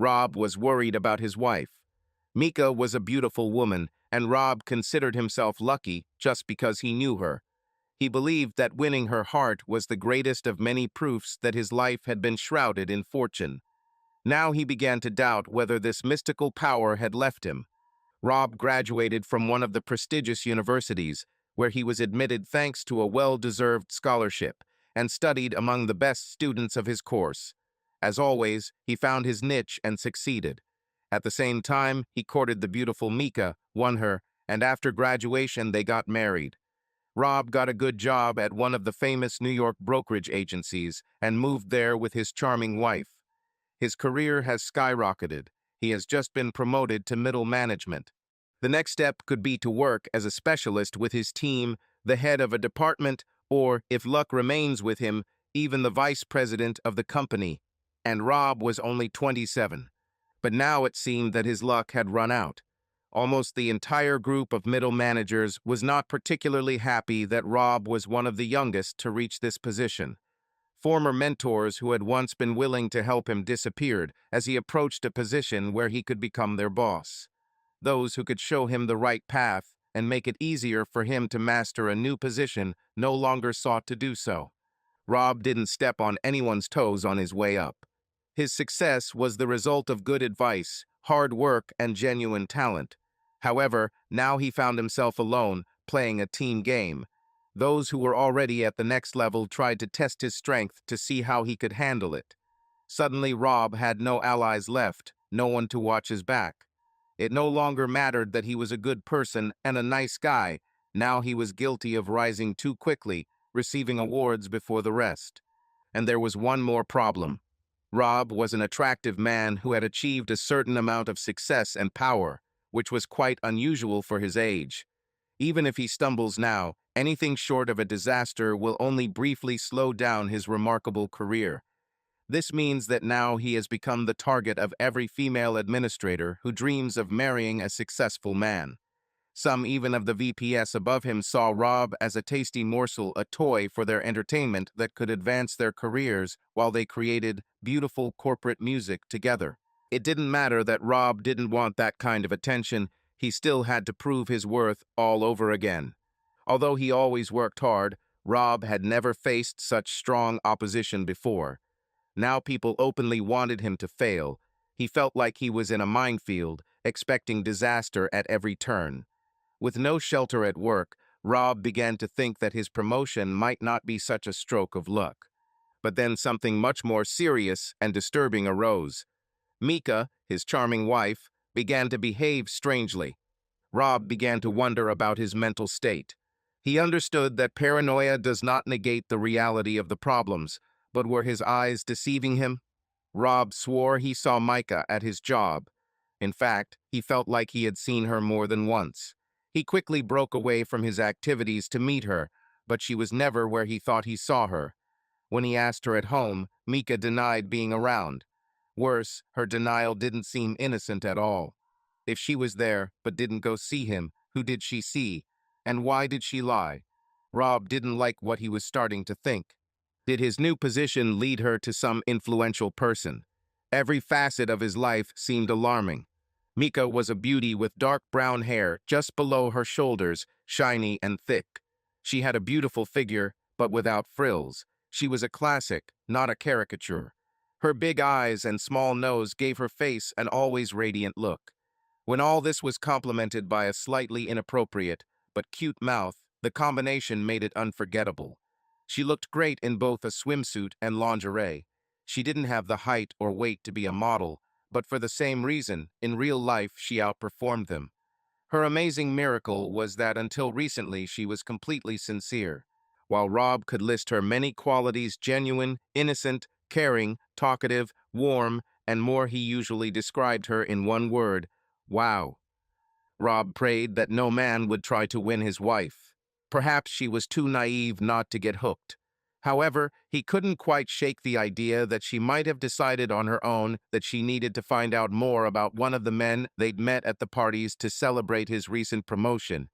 Rob was worried about his wife. Mika was a beautiful woman, and Rob considered himself lucky just because he knew her. He believed that winning her heart was the greatest of many proofs that his life had been shrouded in fortune. Now he began to doubt whether this mystical power had left him. Rob graduated from one of the prestigious universities, where he was admitted thanks to a well-deserved scholarship, and studied among the best students of his course. As always, he found his niche and succeeded. At the same time, he courted the beautiful Mika, won her, and after graduation they got married. Rob got a good job at one of the famous New York brokerage agencies and moved there with his charming wife. His career has skyrocketed. He has just been promoted to middle management. The next step could be to work as a specialist with his team, the head of a department, or, if luck remains with him, even the vice president of the company. And Rob was only 27. But now it seemed that his luck had run out. Almost the entire group of middle managers was not particularly happy that Rob was one of the youngest to reach this position. Former mentors who had once been willing to help him disappeared as he approached a position where he could become their boss. Those who could show him the right path and make it easier for him to master a new position no longer sought to do so. Rob didn't step on anyone's toes on his way up. His success was the result of good advice, hard work, and genuine talent. However, now he found himself alone, playing a team game. Those who were already at the next level tried to test his strength to see how he could handle it. Suddenly, Rob had no allies left, no one to watch his back. It no longer mattered that he was a good person and a nice guy. Now he was guilty of rising too quickly, receiving awards before the rest. And there was one more problem. Rob was an attractive man who had achieved a certain amount of success and power, which was quite unusual for his age. Even if he stumbles now, anything short of a disaster will only briefly slow down his remarkable career. This means that now he has become the target of every female administrator who dreams of marrying a successful man. Some even of the VPs above him saw Rob as a tasty morsel, a toy for their entertainment that could advance their careers while they created beautiful corporate music together. It didn't matter that Rob didn't want that kind of attention. He still had to prove his worth all over again. Although he always worked hard, Rob had never faced such strong opposition before. Now people openly wanted him to fail. He felt like he was in a minefield, expecting disaster at every turn. With no shelter at work, Rob began to think that his promotion might not be such a stroke of luck. But then something much more serious and disturbing arose. Mika, his charming wife, began to behave strangely. Rob began to wonder about his mental state. He understood that paranoia does not negate the reality of the problems, but were his eyes deceiving him? Rob swore he saw Mika at his job. In fact, he felt like he had seen her more than once. He quickly broke away from his activities to meet her, but she was never where he thought he saw her. When he asked her at home, Mika denied being around. Worse, her denial didn't seem innocent at all. If she was there but didn't go see him, who did she see? And why did she lie? Rob didn't like what he was starting to think. Did his new position lead her to some influential person? Every facet of his life seemed alarming. Mika was a beauty with dark brown hair just below her shoulders, shiny and thick. She had a beautiful figure, but without frills. She was a classic, not a caricature. Her big eyes and small nose gave her face an always radiant look. When all this was complemented by a slightly inappropriate but cute mouth, the combination made it unforgettable. She looked great in both a swimsuit and lingerie. She didn't have the height or weight to be a model, but for the same reason, in real life she outperformed them. Her amazing miracle was that until recently she was completely sincere. While Rob could list her many qualities: genuine, innocent, caring, talkative, warm, and more, he usually described her in one word: wow. Rob prayed that no man would try to win his wife. Perhaps she was too naive not to get hooked. However, he couldn't quite shake the idea that she might have decided on her own that she needed to find out more about one of the men they'd met at the parties to celebrate his recent promotion.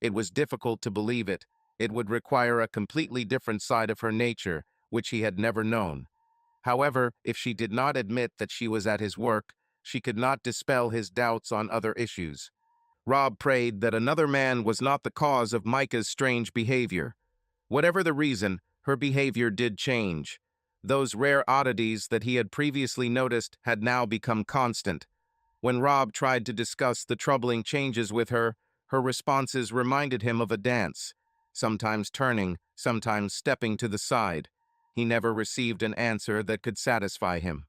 It was difficult to believe it. It would require a completely different side of her nature, which he had never known. However, if she did not admit that she was at his work, she could not dispel his doubts on other issues. Rob prayed that another man was not the cause of Micah's strange behavior. Whatever the reason, her behavior did change. Those rare oddities that he had previously noticed had now become constant. When Rob tried to discuss the troubling changes with her, her responses reminded him of a dance, sometimes turning, sometimes stepping to the side. He never received an answer that could satisfy him.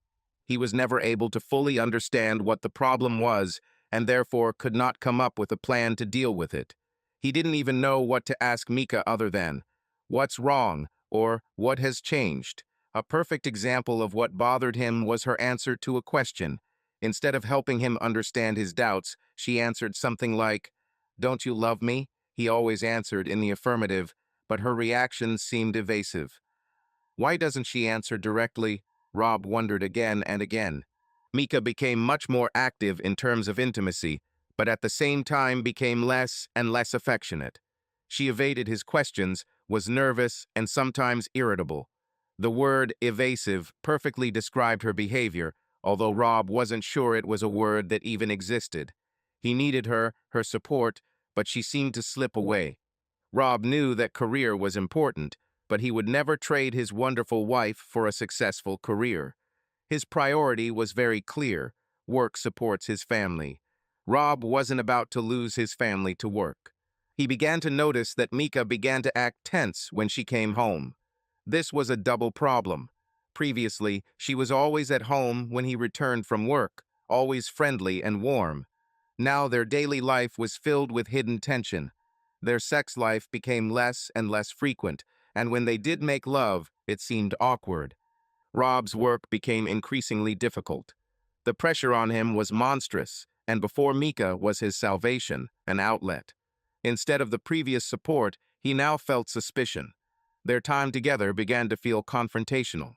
He was never able to fully understand what the problem was and therefore could not come up with a plan to deal with it. He didn't even know what to ask Micah other than, "What's wrong?" or "What has changed?" A perfect example of what bothered him was her answer to a question. Instead of helping him understand his doubts, she answered something like, "Don't you love me?" He always answered in the affirmative, but her reactions seemed evasive. Why doesn't she answer directly? Rob wondered again and again. Micah became much more active in terms of intimacy, but at the same time became less and less affectionate. She evaded his questions, was nervous, and sometimes irritable. The word evasive perfectly described her behavior, although Rob wasn't sure it was a word that even existed. He needed her support, but she seemed to slip away. Rob knew that career was important, but he would never trade his wonderful wife for a successful career. His priority was very clear: work supports his family. Rob wasn't about to lose his family to work. He began to notice that Micah began to act tense when she came home. This was a double problem. Previously, she was always at home when he returned from work, always friendly and warm. Now their daily life was filled with hidden tension. Their sex life became less and less frequent, and when they did make love, it seemed awkward. Rob's work became increasingly difficult. The pressure on him was monstrous, and before Micah was his salvation, an outlet. Instead of the previous support, he now felt suspicion. Their time together began to feel confrontational.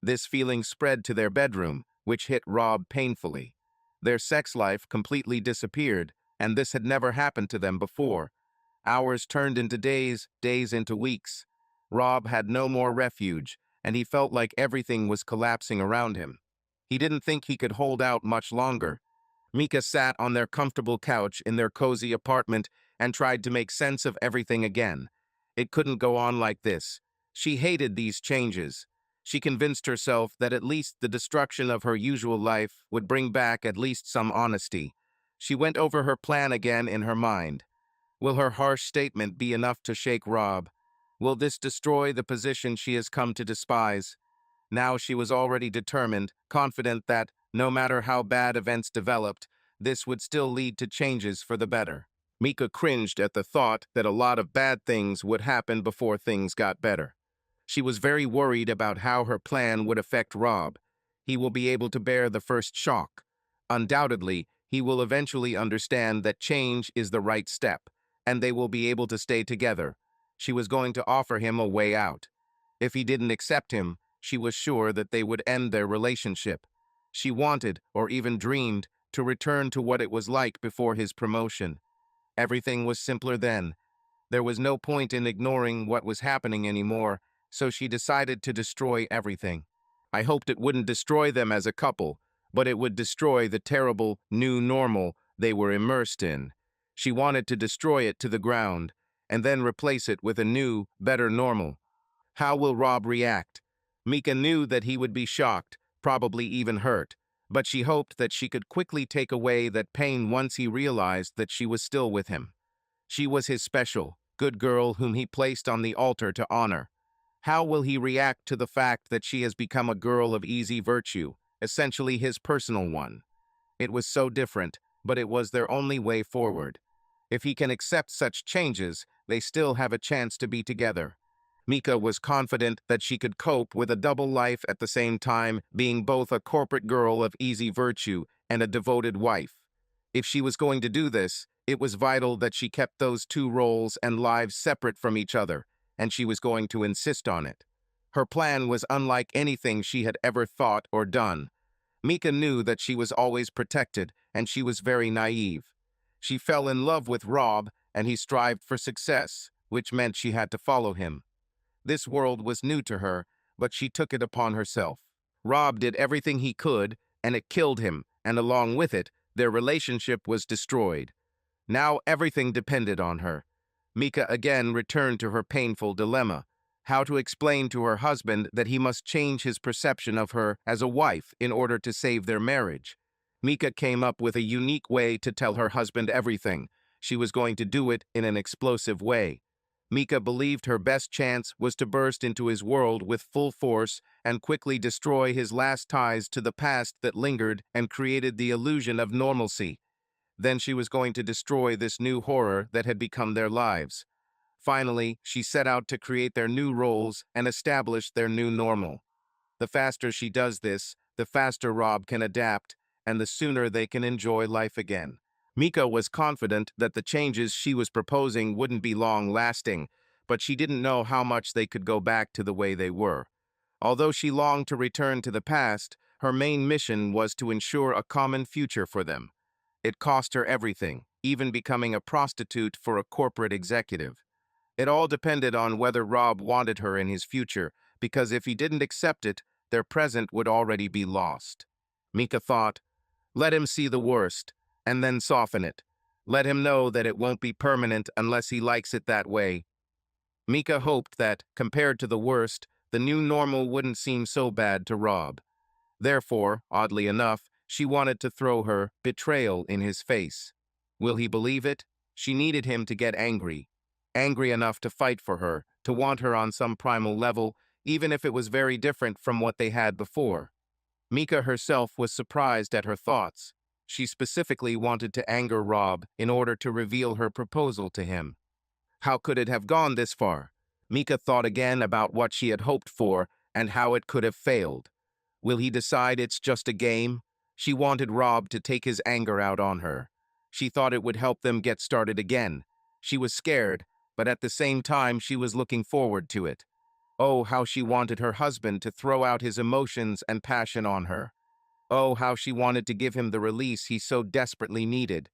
This feeling spread to their bedroom, which hit Rob painfully. Their sex life completely disappeared, and this had never happened to them before. Hours turned into days, days into weeks. Rob had no more refuge, and he felt like everything was collapsing around him. He didn't think he could hold out much longer. Micah sat on their comfortable couch in their cozy apartment and tried to make sense of everything again. It couldn't go on like this. She hated these changes. She convinced herself that at least the destruction of her usual life would bring back at least some honesty. She went over her plan again in her mind. Will her harsh statement be enough to shake Rob? Will this destroy the position she has come to despise? Now she was already determined, confident that, no matter how bad events developed, this would still lead to changes for the better. Micah cringed at the thought that a lot of bad things would happen before things got better. She was very worried about how her plan would affect Rob. He will be able to bear the first shock. Undoubtedly, he will eventually understand that change is the right step, and they will be able to stay together. She was going to offer him a way out. If he didn't accept him, she was sure that they would end their relationship. She wanted, or even dreamed, to return to what it was like before his promotion. Everything was simpler then. There was no point in ignoring what was happening anymore, so she decided to destroy everything. I hoped it wouldn't destroy them as a couple, but it would destroy the terrible new normal they were immersed in. She wanted to destroy it to the ground, and then replace it with a new, better normal. How will Rob react? Micah knew that he would be shocked, probably even hurt, but she hoped that she could quickly take away that pain once he realized that she was still with him. She was his special, good girl whom he placed on the altar to honor. How will he react to the fact that she has become a girl of easy virtue, essentially his personal one? It was so different, but it was their only way forward. If he can accept such changes, they still have a chance to be together. Micah was confident that she could cope with a double life at the same time, being both a corporate girl of easy virtue and a devoted wife. If she was going to do this, it was vital that she kept those two roles and lives separate from each other, and she was going to insist on it. Her plan was unlike anything she had ever thought or done. Micah knew that she was always protected, and she was very naive. She fell in love with Rob, and he strived for success, which meant she had to follow him. This world was new to her, but she took it upon herself. Rob did everything he could, and it killed him, and along with it, their relationship was destroyed. Now everything depended on her. Mika again returned to her painful dilemma: how to explain to her husband that he must change his perception of her as a wife in order to save their marriage. Mika came up with a unique way to tell her husband everything. She was going to do it in an explosive way. Mika believed her best chance was to burst into his world with full force and quickly destroy his last ties to the past that lingered and created the illusion of normalcy. Then she was going to destroy this new horror that had become their lives. Finally, she set out to create their new roles and establish their new normal. The faster she does this, the faster Rob can adapt, and the sooner they can enjoy life again. Mika was confident that the changes she was proposing wouldn't be long-lasting, but she didn't know how much they could go back to the way they were. Although she longed to return to the past, her main mission was to ensure a common future for them. It cost her everything, even becoming a prostitute for a corporate executive. It all depended on whether Rob wanted her in his future, because if he didn't accept it, their present would already be lost. Mika thought, let him see the worst, and then soften it. Let him know that it won't be permanent unless he likes it that way. Mika hoped that, compared to the worst, the new normal wouldn't seem so bad to Rob. Therefore, oddly enough, she wanted to throw her betrayal in his face. Will he believe it? She needed him to get angry. Angry enough to fight for her, to want her on some primal level, even if it was very different from what they had before. Mika herself was surprised at her thoughts. She specifically wanted to anger Rob in order to reveal her proposal to him. How could it have gone this far? Mika thought again about what she had hoped for and how it could have failed. Will he decide it's just a game? She wanted Rob to take his anger out on her. She thought it would help them get started again. She was scared, but at the same time she was looking forward to it. Oh, how she wanted her husband to throw out his emotions and passion on her. Oh, how she wanted to give him the release he so desperately needed.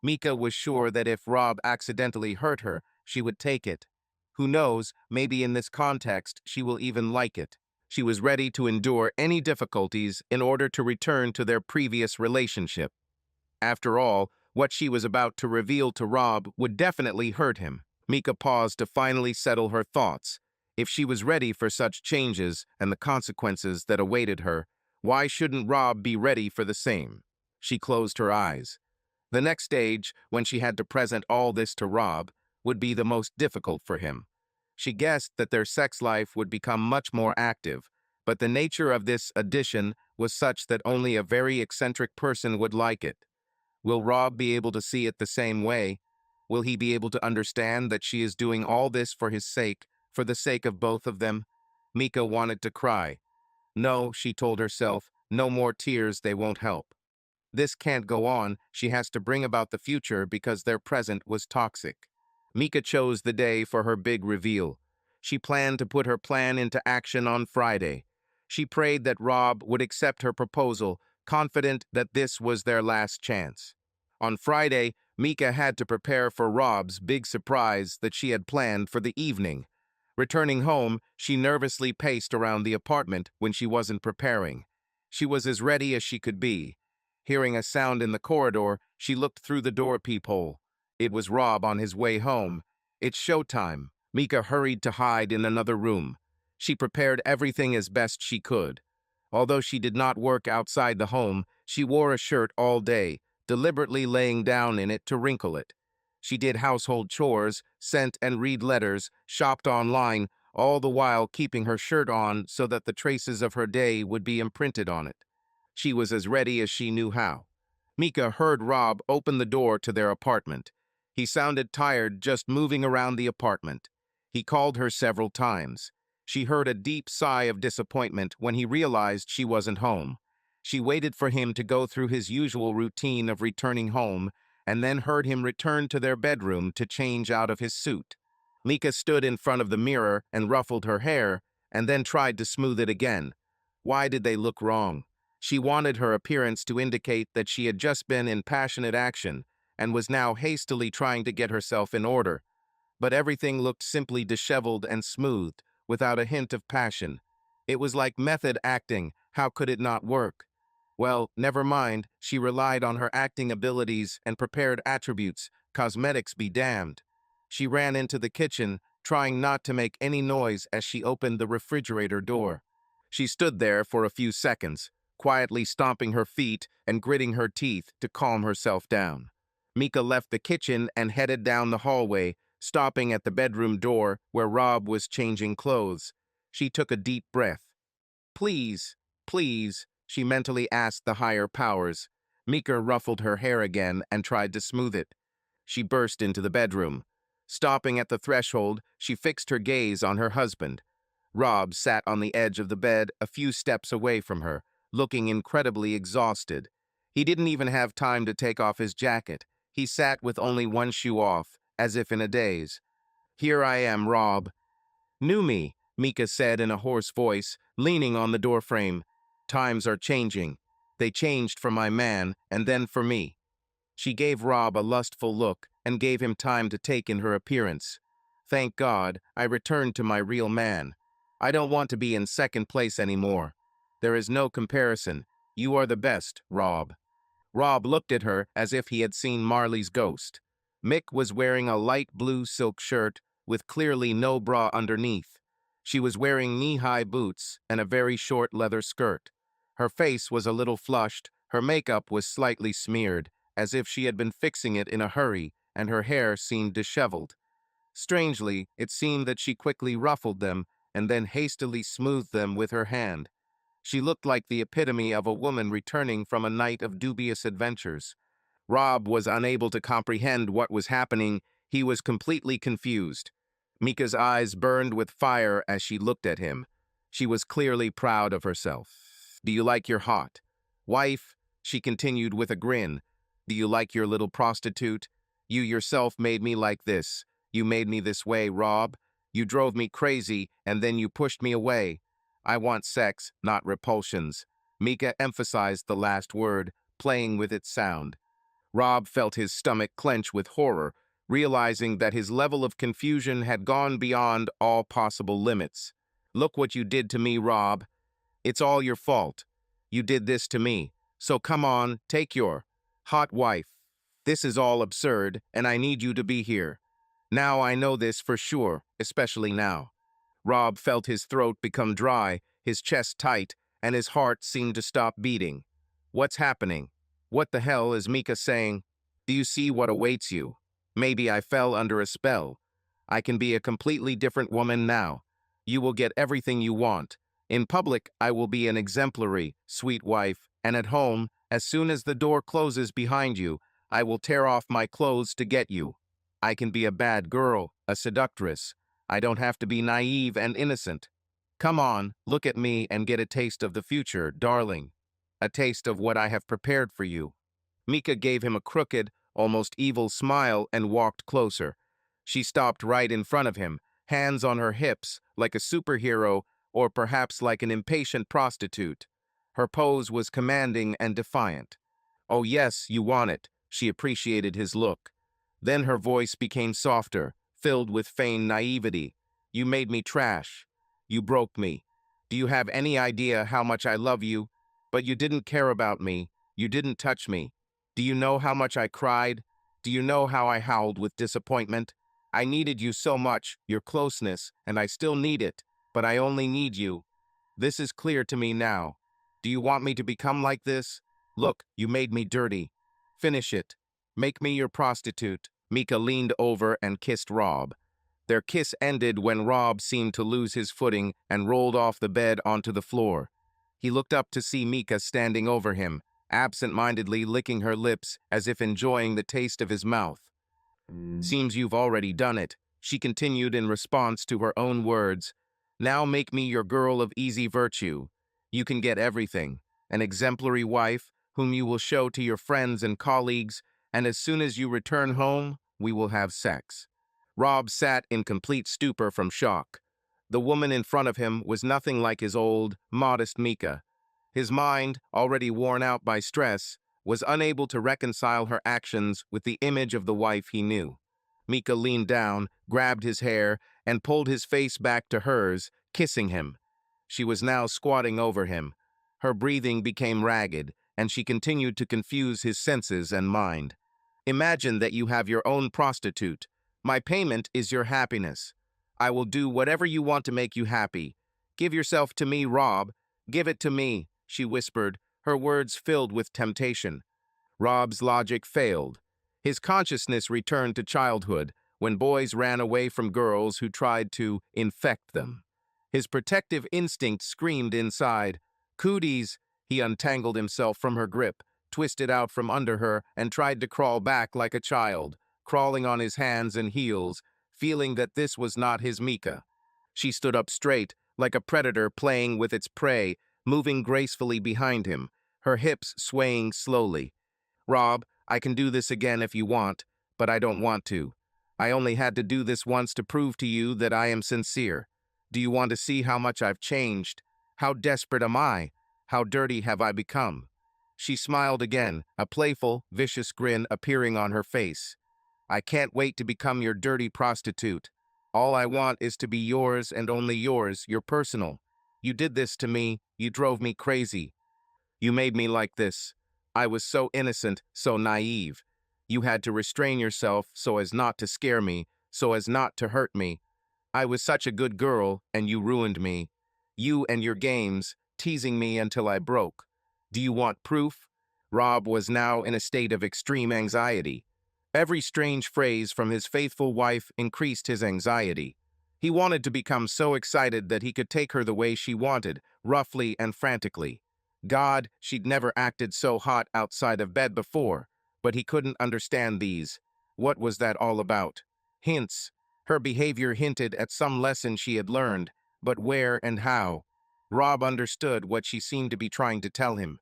Mika was sure that if Rob accidentally hurt her, she would take it. Who knows, maybe in this context she will even like it. She was ready to endure any difficulties in order to return to their previous relationship. After all, what she was about to reveal to Rob would definitely hurt him. Mika paused to finally settle her thoughts. If she was ready for such changes and the consequences that awaited her, why shouldn't Rob be ready for the same? She closed her eyes. The next stage, when she had to present all this to Rob, would be the most difficult for him. She guessed that their sex life would become much more active, but the nature of this addition was such that only a very eccentric person would like it. Will Rob be able to see it the same way? Will he be able to understand that she is doing all this for his sake, for the sake of both of them? Mika wanted to cry. No, she told herself, no more tears, they won't help. This can't go on, she has to bring about the future because their present was toxic. Mika chose the day for her big reveal. She planned to put her plan into action on Friday. She prayed that Rob would accept her proposal, confident that this was their last chance. On Friday, Mika had to prepare for Rob's big surprise that she had planned for the evening. Returning home, she nervously paced around the apartment when she wasn't preparing. She was as ready as she could be. Hearing a sound in the corridor, she looked through the door peephole. It was Rob on his way home. It's showtime. Mika hurried to hide in another room. She prepared everything as best she could. Although she did not work outside the home, she wore a shirt all day, deliberately laying down in it to wrinkle it. She did household chores, sent and read letters, shopped online, all the while keeping her shirt on so that the traces of her day would be imprinted on it. She was as ready as she knew how. Mika heard Rob open the door to their apartment. He sounded tired just moving around the apartment. He called her several times. She heard a deep sigh of disappointment when he realized she wasn't home. She waited for him to go through his usual routine of returning home, and then heard him return to their bedroom to change out of his suit. Mika stood in front of the mirror and ruffled her hair, and then tried to smooth it again. Why did they look wrong? She wanted her appearance to indicate that she had just been in passionate action and was now hastily trying to get herself in order. But everything looked simply disheveled and smoothed, without a hint of passion. It was like method acting. How could it not work? Well, never mind, she relied on her acting abilities and prepared attributes, cosmetics be damned. She ran into the kitchen, trying not to make any noise as she opened the refrigerator door. She stood there for a few seconds, quietly stomping her feet and gritting her teeth to calm herself down. Mika left the kitchen and headed down the hallway, stopping at the bedroom door where Rob was changing clothes. She took a deep breath. Please, please, she mentally asked the higher powers. Mika ruffled her hair again and tried to smooth it. She burst into the bedroom. Stopping at the threshold, she fixed her gaze on her husband. Rob sat on the edge of the bed a few steps away from her, looking incredibly exhausted. He didn't even have time to take off his jacket. He sat with only one shoe off, as if in a daze. Here I am, Rob. Knew me, Mika said in a hoarse voice, leaning on the doorframe. Times are changing. They changed for my man, and then for me. She gave Rob a lustful look and gave him time to take in her appearance. Thank God, I returned to my real man. I don't want to be in second place anymore. There is no comparison. You are the best, Rob. Rob looked at her as if he had seen Marley's ghost. Mick was wearing a light blue silk shirt with clearly no bra underneath. She was wearing knee-high boots and a very short leather skirt. Her face was a little flushed, her makeup was slightly smeared, as if she had been fixing it in a hurry, and her hair seemed disheveled. Strangely, it seemed that she quickly ruffled them and then hastily smoothed them with her hand. She looked like the epitome of a woman returning from a night of dubious adventures. Rob was unable to comprehend what was happening. He was completely confused. Mika's eyes burned with fire as she looked at him. She was clearly proud of herself. Do you like your hot wife? She continued with a grin. Do you like your little prostitute? You yourself made me like this. You made me this way, Rob. You drove me crazy, and then you pushed me away. I want sex, not repulsions. Mika emphasized the last word, playing with its sound. Rob felt his stomach clench with horror, realizing that his level of confusion had gone beyond all possible limits. Look what you did to me, Rob. It's all your fault. You did this to me. So come on, take your hot wife. This is all absurd, and I need you to be here. Now I know this for sure, especially now. Rob felt his throat become dry, his chest tight, and his heart seemed to stop beating. What's happening? What the hell is Mika saying? Do you see what awaits you? Maybe I fell under a spell. I can be a completely different woman now. You will get everything you want. In public, I will be an exemplary, sweet wife, and at home, as soon as the door closes behind you, I will tear off my clothes to get you. I can be a bad girl, a seductress. I don't have to be naive and innocent. Come on, look at me and get a taste of the future, darling. A taste of what I have prepared for you. Mika gave him a crooked, almost evil smile and walked closer. She stopped right in front of him, hands on her hips, like a superhero or perhaps like an impatient prostitute. Her pose was commanding and defiant. Oh yes, you want it. She appreciated his look. Then her voice became softer, filled with feigned naivety. You made me trash. You broke me. Do you have any idea how much I love you? But you didn't care about me. You didn't touch me. Do you know how much I cried? Do you know how I howled with disappointment? I needed you so much, your closeness, and I still need it, but I only need you. This is clear to me now. Do you want me to become like this? Look, you made me dirty. Finish it. Make me your prostitute. Mika leaned over and kissed Rob. Their kiss ended when Rob seemed to lose his footing and rolled off the bed onto the floor. He looked up to see Mika standing over him, absent-mindedly licking her lips as if enjoying the taste of his mouth. Seems you've already done it, she continued in response to her own words. Now make me your girl of easy virtue. You can get everything. An exemplary wife, whom you will show to your friends and colleagues, and as soon as you return home, we will have sex. Rob sat in complete stupor from shock. The woman in front of him was nothing like his old, modest Mika. His mind, already worn out by stress, was unable to reconcile her actions with the image of the wife he knew. Mika leaned down, grabbed his hair, and pulled his face back to hers, kissing him. She was now squatting over him. Her breathing became ragged, and she continued to confuse his senses and mind. Imagine that you have your own prostitute. My payment is your happiness. I will do whatever you want to make you happy. Give yourself to me, Rob. Give it to me, she whispered, her words filled with temptation. Rob's logic failed. His consciousness returned to childhood, when boys ran away from girls who tried to infect them. His protective instinct screamed inside. Cooties! He untangled himself from her grip, twisted out from under her, and tried to crawl back like a child, crawling on his hands and heels, feeling that this was not his Mika. She stood up straight, like a predator playing with its prey, moving gracefully behind him, her hips swaying slowly. Rob, I can do this again if you want, but I don't want to. I only had to do this once to prove to you that I am sincere. Do you want to see how much I've changed? How desperate am I? How dirty have I become? She smiled again, a playful, vicious grin appearing on her face. I can't wait to become your dirty prostitute. All I want is to be yours and only yours, your personal. You did this to me, you drove me crazy. You made me like this. I was so innocent, so naive. You had to restrain yourself so as not to scare me, so as not to hurt me. I was such a good girl, and you ruined me. You and your games, teasing me until I broke. Do you want proof? Rob was now in a state of extreme anxiety. Every strange phrase from his faithful wife increased his anxiety. He wanted to become so excited that he could take her the way she wanted, roughly and frantically. God, she'd never acted so hot outside of bed before, but he couldn't understand these. What was that all about? Hints. Her behavior hinted at some lesson she had learned, but where and how? Rob understood what she seemed to be trying to tell him.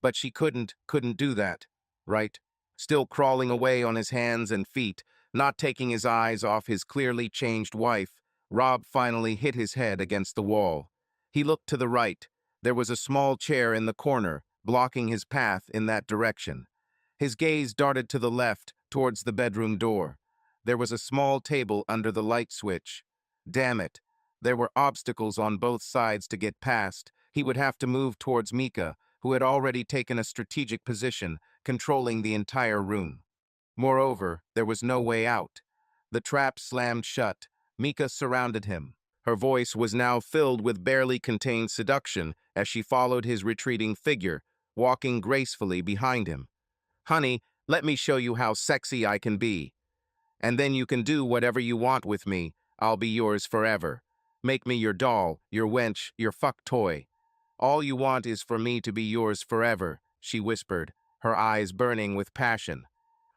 But she couldn't do that, right? Still crawling away on his hands and feet, not taking his eyes off his clearly changed wife, Rob finally hit his head against the wall. He looked to the right. There was a small chair in the corner, blocking his path in that direction. His gaze darted to the left, towards the bedroom door. There was a small table under the light switch. Damn it. There were obstacles on both sides to get past. He would have to move towards Mika, who had already taken a strategic position, controlling the entire room. Moreover, there was no way out. The trap slammed shut. Mika surrounded him. Her voice was now filled with barely contained seduction as she followed his retreating figure, walking gracefully behind him. Honey, let me show you how sexy I can be. And then you can do whatever you want with me. I'll be yours forever. Make me your doll, your wench, your fuck toy. All you want is for me to be yours forever, she whispered, her eyes burning with passion.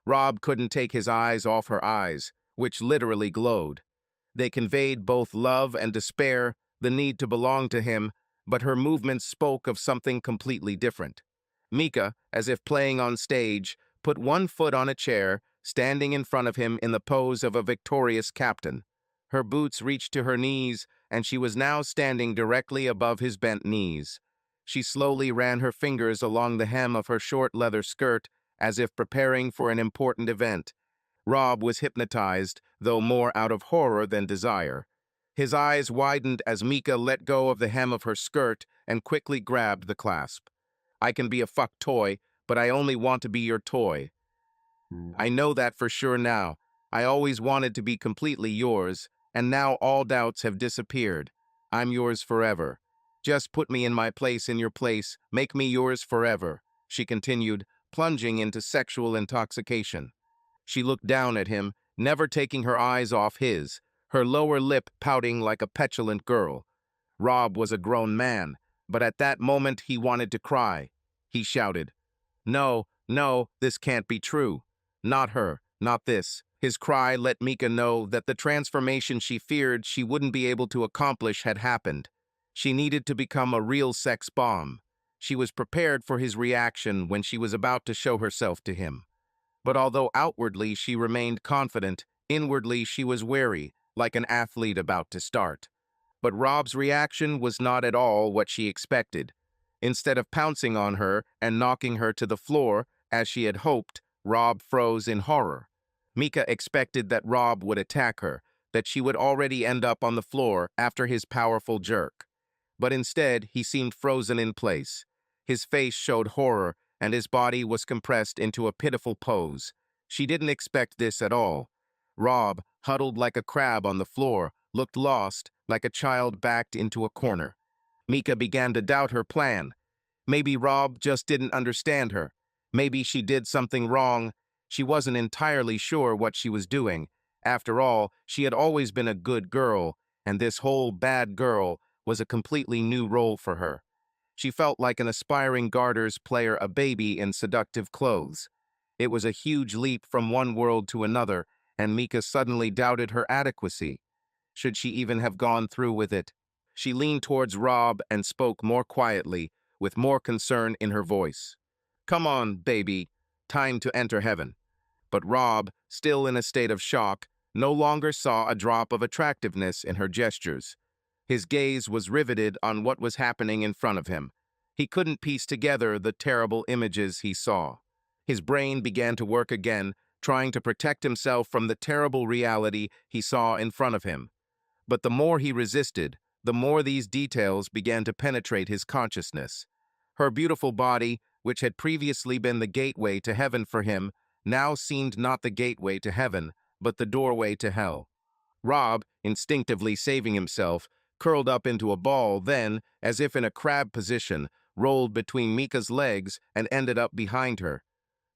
Rob couldn't take his eyes off her eyes, which literally glowed. They conveyed both love and despair, the need to belong to him, but her movements spoke of something completely different. Mika, as if playing on stage, put one foot on a chair, standing in front of him in the pose of a victorious captain. Her boots reached to her knees, and she was now standing directly above his bent knees. She slowly ran her fingers along the hem of her short leather skirt, as if preparing for an important event. Rob was hypnotized, though more out of horror than desire. His eyes widened as Mika let go of the hem of her skirt and quickly grabbed the clasp. I can be a fuck toy, but I only want to be your toy. I know that for sure now. I always wanted to be completely yours, and now all doubts have disappeared. I'm yours forever. Just put me in my place in your place, make me yours forever, she continued, plunging into sexual intoxication. She looked down at him, never taking her eyes off his, her lower lip pouting like a petulant girl. Rob was a grown man, but at that moment he wanted to cry. He shouted, "No, no, this can't be true. Not her, not this." His cry let Mika know that the transformation she feared she wouldn't be able to accomplish had happened. She needed to become a real sex bomb. She was prepared for his reaction when she was about to show herself to him. But although outwardly she remained confident, inwardly she was wary, like an athlete about to start. But Rob's reaction was not at all what she expected. Instead of pouncing on her and knocking her to the floor, as she had hoped, Rob froze in horror. Mika expected that Rob would attack her, that she would already end up on the floor after his powerful jerk. But instead, he seemed frozen in place. His face showed horror, and his body was compressed into a pitiful pose. She didn't expect this at all. Rob, huddled like a crab on the floor, looked lost, like a child backed into a corner. Mika began to doubt her plan. Maybe Rob just didn't understand her. Maybe she did something wrong. She wasn't entirely sure what she was doing. After all, she had always been a good girl, and this whole bad girl was a completely new role for her. She felt like an aspiring garters player, a baby in seductive clothes. It was a huge leap from one world to another, and Mika suddenly doubted her adequacy. Should she even have gone through with it? She leaned towards Rob and spoke more quietly, with more concern in her voice. "Come on, baby. Time to enter heaven." But Rob, still in a state of shock, no longer saw a drop of attractiveness in her gestures. His gaze was riveted on what was happening in front of him. He couldn't piece together the terrible images he saw. His brain began to work again, trying to protect himself from the terrible reality he saw in front of him. But the more he resisted, the more these details began to penetrate his consciousness. Her beautiful body, which had previously been the gateway to heaven for him, now seemed not the gateway to heaven, but the doorway to hell. Rob, instinctively saving himself, curled up into a ball, then, as if in a crab position, rolled between Mika's legs and ended up behind her.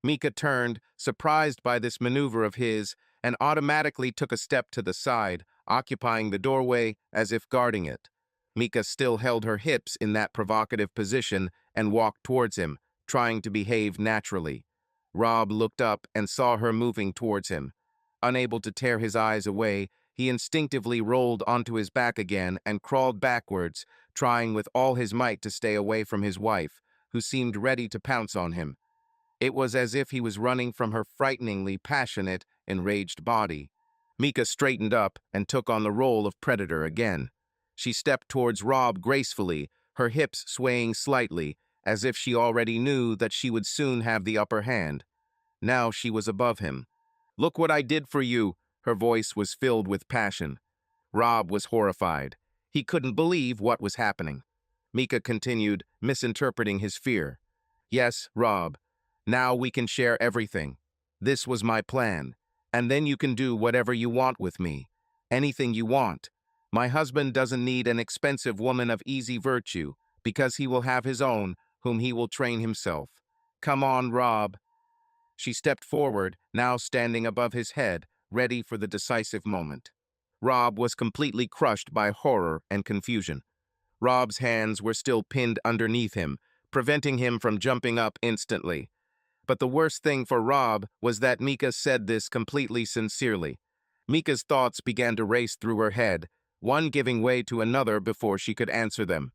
Mika turned, surprised by this maneuver of his, and automatically took a step to the side, occupying the doorway as if guarding it. Mika still held her hips in that provocative position and walked towards him, trying to behave naturally. Rob looked up and saw her moving towards him. Unable to tear his eyes away, he instinctively rolled onto his back again and crawled backwards, trying with all his might to stay away from his wife, who seemed ready to pounce on him. It was as if he was running from her frighteningly passionate, enraged body. Mika straightened up and took on the role of predator again. She stepped towards Rob gracefully, her hips swaying slightly, as if she already knew that she would soon have the upper hand. Now she was above him. "Look what I did for you!" Her voice was filled with passion. Rob was horrified. He couldn't believe what was happening. Mika continued, misinterpreting his fear. "Yes, Rob. Now we can share everything. This was my plan. And then you can do whatever you want with me. Anything you want. My husband doesn't need an expensive woman of easy virtue, because he will have his own, whom he will train himself. Come on, Rob." She stepped forward, now standing above his head, ready for the decisive moment. Rob was completely crushed by horror and confusion. Rob's hands were still pinned underneath him, preventing him from jumping up instantly. But the worst thing for Rob was that Mika said this completely sincerely. Mika's thoughts began to race through her head, one giving way to another before she could answer them.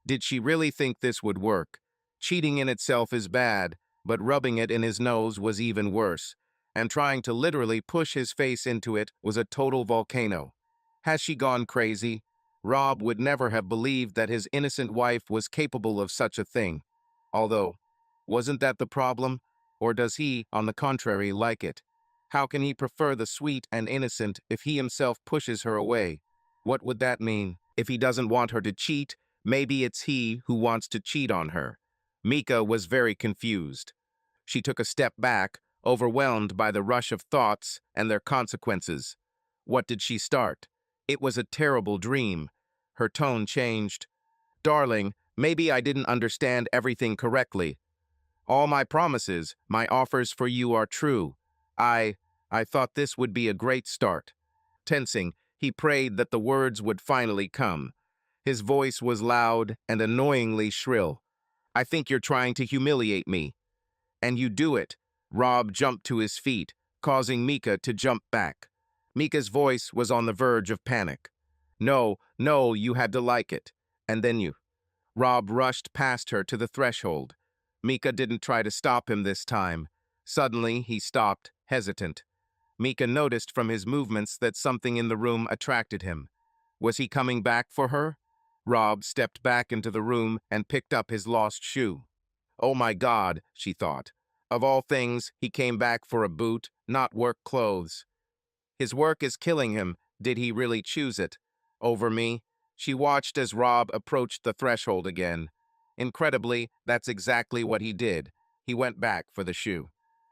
Did she really think this would work? Cheating in itself is bad, but rubbing it in his nose was even worse, and trying to literally push his face into it was a total volcano. Has she gone crazy? Rob would never have believed that his innocent wife was capable of such a thing. Although, wasn't that the problem? Or does he, on the contrary, like it? How can he prefer the sweet and innocent if he himself pushes her away? What would that mean? If he doesn't want her to cheat, maybe it's he who wants to cheat on her. Mika was very confused. She took a step back, overwhelmed by the rush of thoughts and their consequences. What did she start? It was a terrible dream. Her tone changed. "Darling, maybe I didn't understand everything correctly. All my promises, my offers for you are true. I thought this would be a great start." Tensing, he prayed that the words would finally come. His voice was loud and annoyingly shrill. "I think you're trying to humiliate me." "And you do it." Rob jumped to his feet, causing Mika to jump back. Mika's voice was on the verge of panic. "No, no, you had to like it. And then you." Rob rushed past her to the threshold. Mika didn't try to stop him this time. Suddenly, he stopped, hesitant. Mika noticed from his movements that something in the room attracted him. Was he coming back for her? Rob stepped back into the room and picked up his lost shoe. "Oh my God," she thought. Of all things, he came back for a boot, not work clothes. His work is killing him. Did he really choose it? Over me? She watched as Rob approached the threshold again. Incredibly, that's exactly what he did. he went back for the shoe.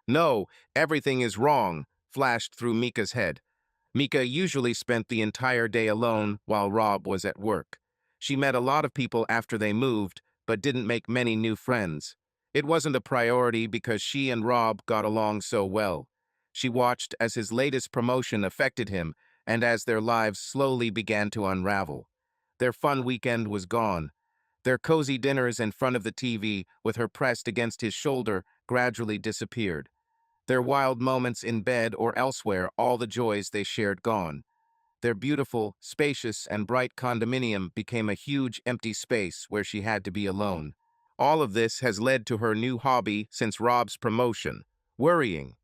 No, everything is wrong, flashed through Mika's head. Mika usually spent the entire day alone while Rob was at work. She met a lot of people after they moved, but didn't make many new friends. It wasn't a priority because she and Rob got along so well. She watched as his latest promotion affected him and as their lives slowly began to unravel. Their fun weekend was gone. Their cozy dinners in front of the TV, with her pressed against his shoulder, gradually disappeared. Their wild moments in bed or elsewhere, all the joys they shared gone. Their beautiful, spacious, and bright condominium became a huge empty space where she had to be alone. All of this has led to her new hobby since Rob's promotion: worrying.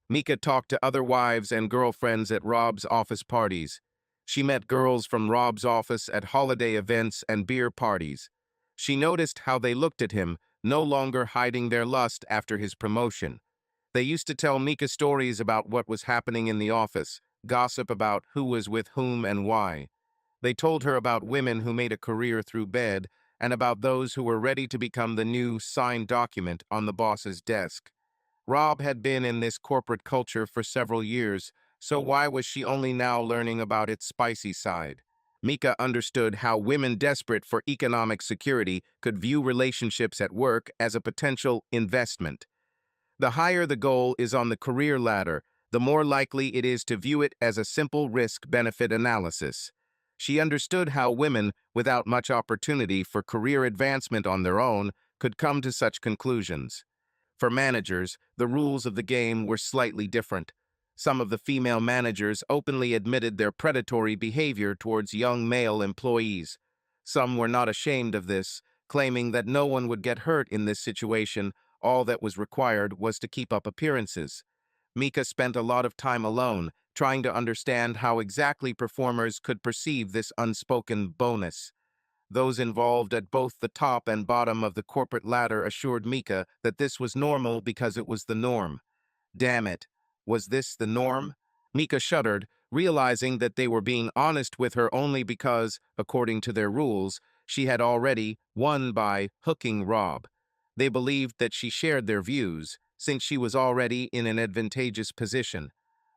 Mika talked to other wives and girlfriends at Rob's office parties. She met girls from Rob's office at holiday events and beer parties. She noticed how they looked at him, no longer hiding their lust after his promotion. They used to tell Mika stories about what was happening in the office, gossip about who was with whom and why. They told her about women who made a career through bed and about those who were ready to become the new signed document on the boss's desk. Rob had been in this corporate culture for several years, so why was she only now learning about its spicy side? Mika understood how women desperate for economic security could view relationships at work as a potential investment. The higher the goal is on the career ladder, the more likely it is to view it as a simple risk-benefit analysis. She understood how women, without much opportunity for career advancement on their own, could come to such conclusions. For managers, the rules of the game were slightly different. Some of the female managers openly admitted their predatory behavior towards young male employees. Some were not ashamed of this, claiming that no one would get hurt in this situation. All that was required was to keep up appearances. Mika spent a lot of time alone, trying to understand how exactly performers could perceive this unspoken bonus. Those involved at both the top and bottom of the corporate ladder assured Mika that this was normal because it was the norm. Damn it, was this the norm? Mika shuddered, realizing that they were being honest with her only because, according to their rules, she had already won by hooking Rob. They believed that she shared their views, since she was already in an advantageous position.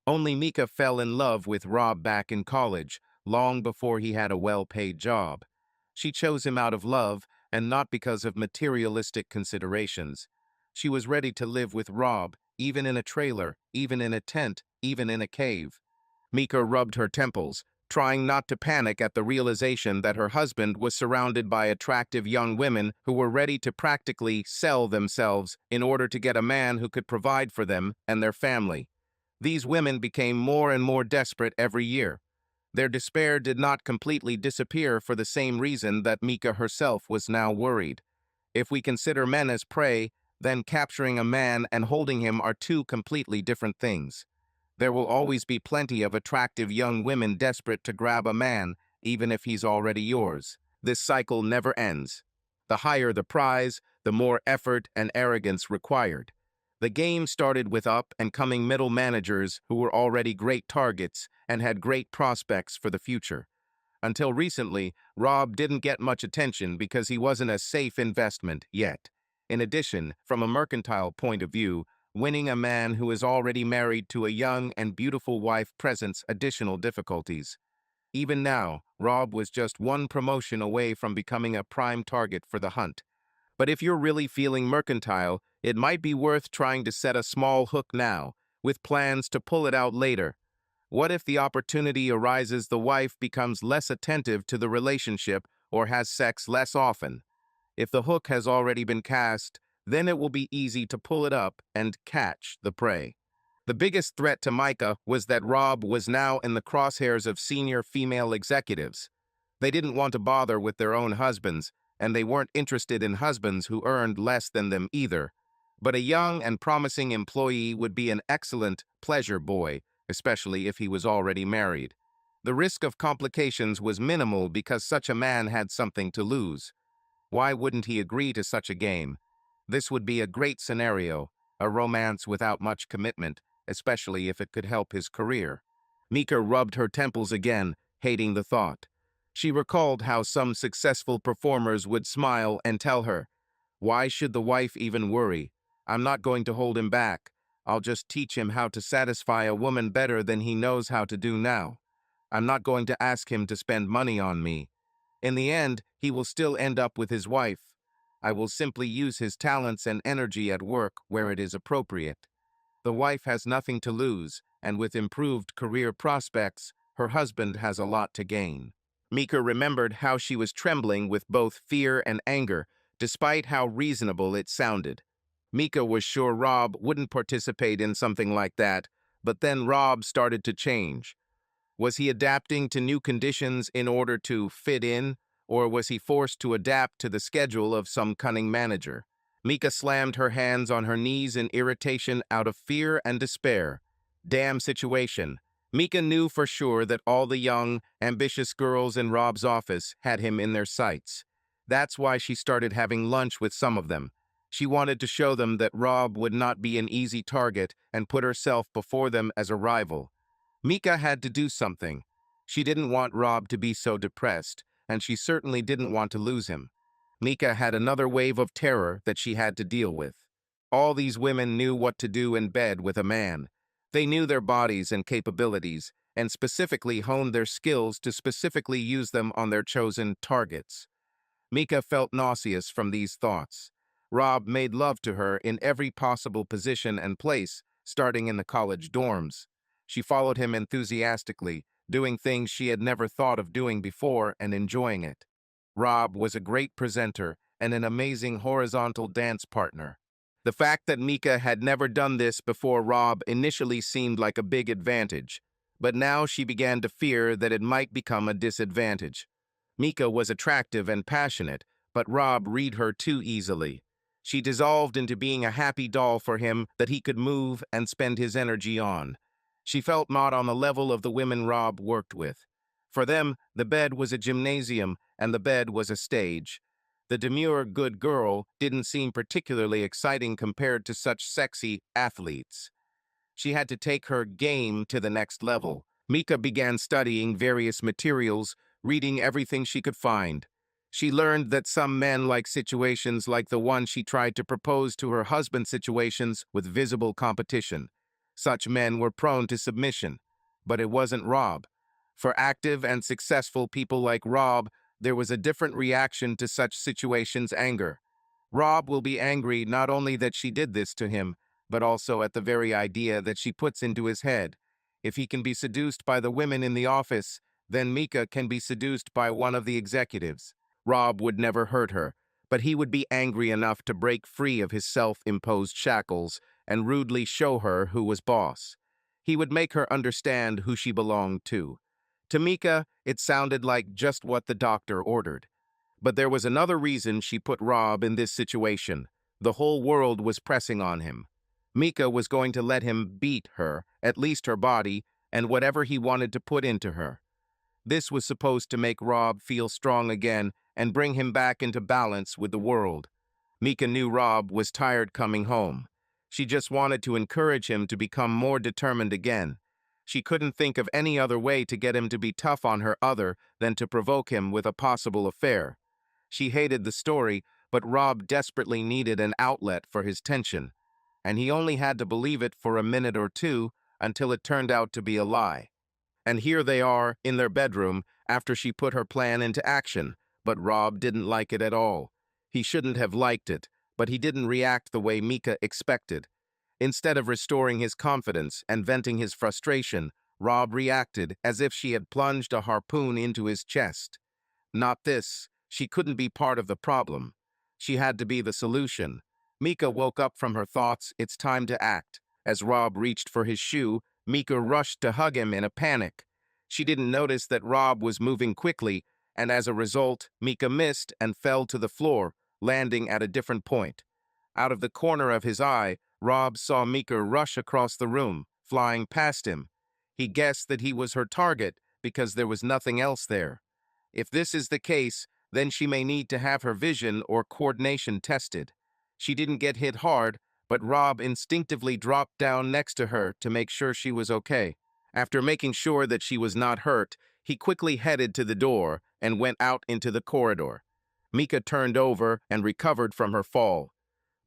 Only Mika fell in love with Rob back in college, long before he had a well-paid job. She chose him out of love and not because of materialistic considerations. She was ready to live with Rob, even in a trailer, even in a tent, even in a cave. Mika rubbed her temples, trying not to panic at the realization that her husband was surrounded by attractive young women who were ready to practically sell themselves in order to get a man who could provide for them and their family. These women became more and more desperate every year. Their despair did not completely disappear for the same reason that Mika herself was now worried. If we consider men as prey, then capturing a man and holding him are two completely different things. There will always be plenty of attractive young women desperate to grab a man, even if he's already yours. This cycle never ends. The higher the prize, the more effort and arrogance required. The game started with up-and-coming middle managers who were already great targets and had great prospects for the future. Until recently, Rob didn't get much attention because he wasn't a safe investment yet. In addition, from a mercantile point of view, winning a man who is already married to a young and beautiful wife presents additional difficulties. Even now, Rob was just one promotion away from becoming a prime target for the hunt. But if you're really feeling mercantile, it might be worth trying to set a small hook now, with plans to pull it out later. What if the opportunity arises the wife becomes less attentive to the relationship or has sex less often? If the hook has already been cast, then it will be easy to pull it up and catch the prey. The biggest threat to Micah was that Rob was now in the crosshairs of senior female executives. They didn't want to bother with their own husbands, and they weren't interested in husbands who earned less than them either. But a young and promising employee would be an excellent pleasure boy, especially if he was already married. The risk of complications was minimal because such a man had something to lose. Why wouldn't he agree to such a game? This would be a great scenario, a romance without much commitment, especially if it could help his career. Mika rubbed her temples again, hating the thought. She recalled how some successful performers would smile and tell her, "Why should the wife even worry? I'm not going to hold him back. I'll just teach him how to satisfy a woman better than he knows how to do now. I'm not going to ask him to spend money on me. In the end, he will still end up with his wife. I will simply use his talents and energy at work where it is appropriate. The wife has nothing to lose, and with improved career prospects, her husband has a lot to gain. Mika remembered how she was trembling with both fear and anger, despite how reasonable it sounded. Mika was sure Rob wouldn't participate in something like that, but then Rob started to change. Was he adapting to new conditions in order to fit in, or was he forced to adapt to the schedule of some cunning manager? Mika slammed her hands on her knees in irritation out of fear and despair. Damn situation. Mika knew for sure that all the young, ambitious girls in Rob's office had him in their sights. That's why she started having lunch with some of them. She wanted to show them that Rob would not be an easy target and put herself before them as a rival. Mika had to do something. She didn't want Rob to be so depressed, and she certainly didn't want to lose him. Mika had another wave of terror that she had to deal with. All these women knew what to do in bed with a man. They knew their bodies and capabilities, and specifically honed their skills to specifically use them on their chosen targets. Mika felt nauseous from these thoughts. Rob made love to her in every possible position and place, starting in the college dorms. She followed him enthusiastically, doing things she had never thought of doing before and enjoying it. Rob was a great presenter and an amazing horizontal dance partner. The fact that Mika had never done this before Rob initially seemed like a big advantage, but now she began to fear that it might become a disadvantage. Mika was attractive and passionate, but Rob read her too easily. She dissolved into being a happy doll for him that he could move and spend his energy on. She felt not on the level of the women Rob worked with. For them, the bed was a gymnasium and the bed was a stage. The demure good girl didn't seem particularly exciting compared to such sexy athletes. She had to take her game to the next level. Mika began studying various materials, reading everything she could find. She learned that some men like situations like the one she tried to propose to her husband, situations with visible competition. Such men were prone to submission, but it wasn't Rob. For active and successful people like Rob, there was a different reaction to such situations: anger. Rob will be angry not only that she did this to him, but also at the very idea that she puts into his head. If he can be seduced by the women in the office, then Mika can be seduced by one of the executives. Rob would never hurt her, but he would be angry enough to break free of his self-imposed shackles and rudely show her who was boss. He would make her understand who she belonged to. To Mika, it sounded like just what the doctor ordered. But there was another reason she put Rob in this situation. The whole world was pressing on him. Mika was going to let him beat her, at least her body, and whatever he wanted to put into her. This was supposed to make Rob feel strong again and bring him back into balance with the world. Mika knew Rob was tired coming home. She just wanted to encourage him to become more determined again. She couldn't think of any other way to get him to be tough on her other than to provoke him with a possible affair. She hated the story, but Rob desperately needed an outlet for his tension, and he only had to believe it for a minute or two until it turned out to be a lie. And here they are, in their bedroom, after she put her plan into action, but Rob didn't like it at all. He shouldn't have liked it, but he didn't react the way Mika expected. Instead of restoring his confidence and venting his frustration, Rob reacted as if she had plunged a harpoon into his chest. Not this. She couldn't be part of the problem. She had to be the solution. Mika woke up from her thoughts. It's time to act. As Rob reached for his shoe, Mika rushed to hug him in a panic. She didn't notice that Rob was moving quickly, and as a result, Mika missed and fell to the floor, landing at a different point. Out of the corner of his eye, Rob saw Mika rush across the room, flying past him. He guessed that he was her target because there was nothing else there. If this is the case, then she may need to have her vision or coordination tested. She didn't get hit hard, but Rob instinctively dropped down next to her to make sure she was okay. After making sure that she was not hurt, he quickly headed to the door and went out into the corridor. Mika turned over and recovered from her fall.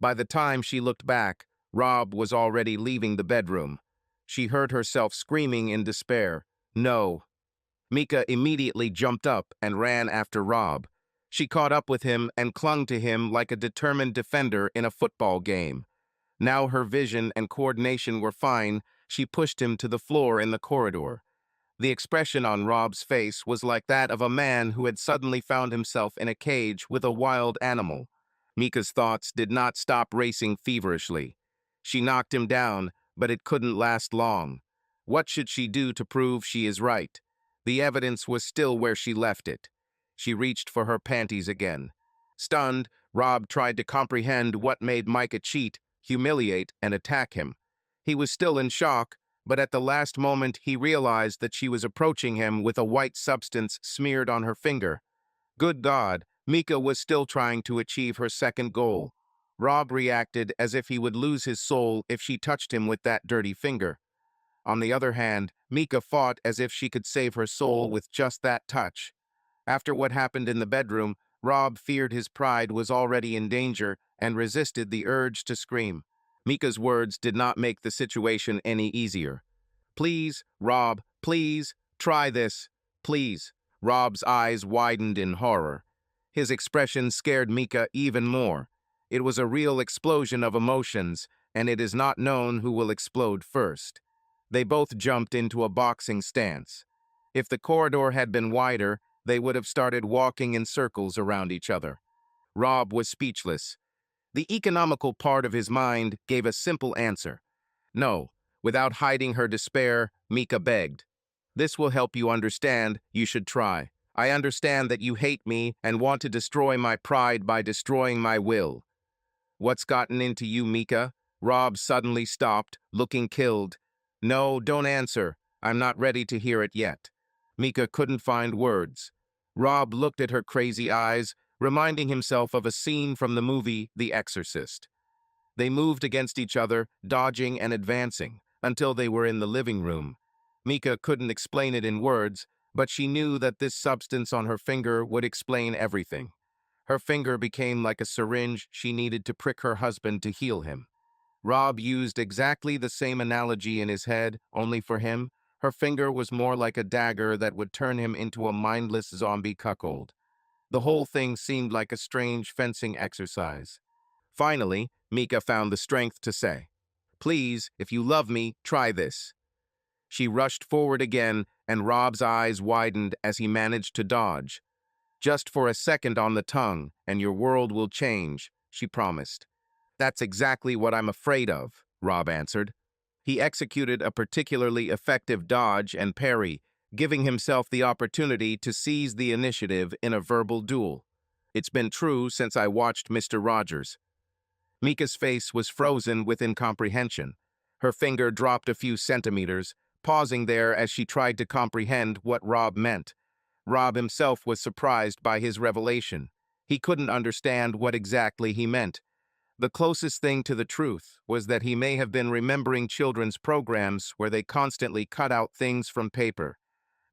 By the time she looked back, Rob was already leaving the bedroom. She heard herself screaming in despair, "No." Mika immediately jumped up and ran after Rob. She caught up with him and clung to him like a determined defender in a football game. Now her vision and coordination were fine, she pushed him to the floor in the corridor. The expression on Rob's face was like that of a man who had suddenly found himself in a cage with a wild animal. Mika's thoughts did not stop racing feverishly. She knocked him down, but it couldn't last long. What should she do to prove she is right? The evidence was still where she left it. She reached for her panties again. Stunned, Rob tried to comprehend what made Micah cheat, humiliate, and attack him. He was still in shock, but at the last moment he realized that she was approaching him with a white substance smeared on her finger. Good God, Mika was still trying to achieve her second goal. Rob reacted as if he would lose his soul if she touched him with that dirty finger. On the other hand, Mika fought as if she could save her soul with just that touch. After what happened in the bedroom, Rob feared his pride was already in danger and resisted the urge to scream. Mika's words did not make the situation any easier. "Please, Rob, please, try this, please." Rob's eyes widened in horror. His expression scared Mika even more. It was a real explosion of emotions, and it is not known who will explode first. They both jumped into a boxing stance. If the corridor had been wider, they would have started walking in circles around each other. Rob was speechless. The economical part of his mind gave a simple answer. No. Without hiding her despair, Mika begged. "This will help you understand. You should try. I understand that you hate me and want to destroy my pride by destroying my will." "What's gotten into you, Mika?" Rob suddenly stopped, looking killed. "No, don't answer. I'm not ready to hear it yet." Mika couldn't find words. Rob looked at her crazy eyes, reminding himself of a scene from the movie The Exorcist. They moved against each other, dodging and advancing, until they were in the living room. Mika couldn't explain it in words, but she knew that this substance on her finger would explain everything. Her finger became like a syringe she needed to prick her husband to heal him. Rob used exactly the same analogy in his head, only for him, her finger was more like a dagger that would turn him into a mindless zombie cuckold. The whole thing seemed like a strange fencing exercise. Finally, Mika found the strength to say, "Please, if you love me, try this." She rushed forward again, and Rob's eyes widened as he managed to dodge. "Just for a second on the tongue, and your world will change," she promised. "That's exactly what I'm afraid of," Rob answered. He executed a particularly effective dodge and parry, giving himself the opportunity to seize the initiative in a verbal duel. "It's been true since I watched Mr. Rogers." Mika's face was frozen with incomprehension. Her finger dropped a few centimeters, pausing there as she tried to comprehend what Rob meant. Rob himself was surprised by his revelation. He couldn't understand what exactly he meant. The closest thing to the truth was that he may have been remembering children's programs where they constantly cut out things from paper.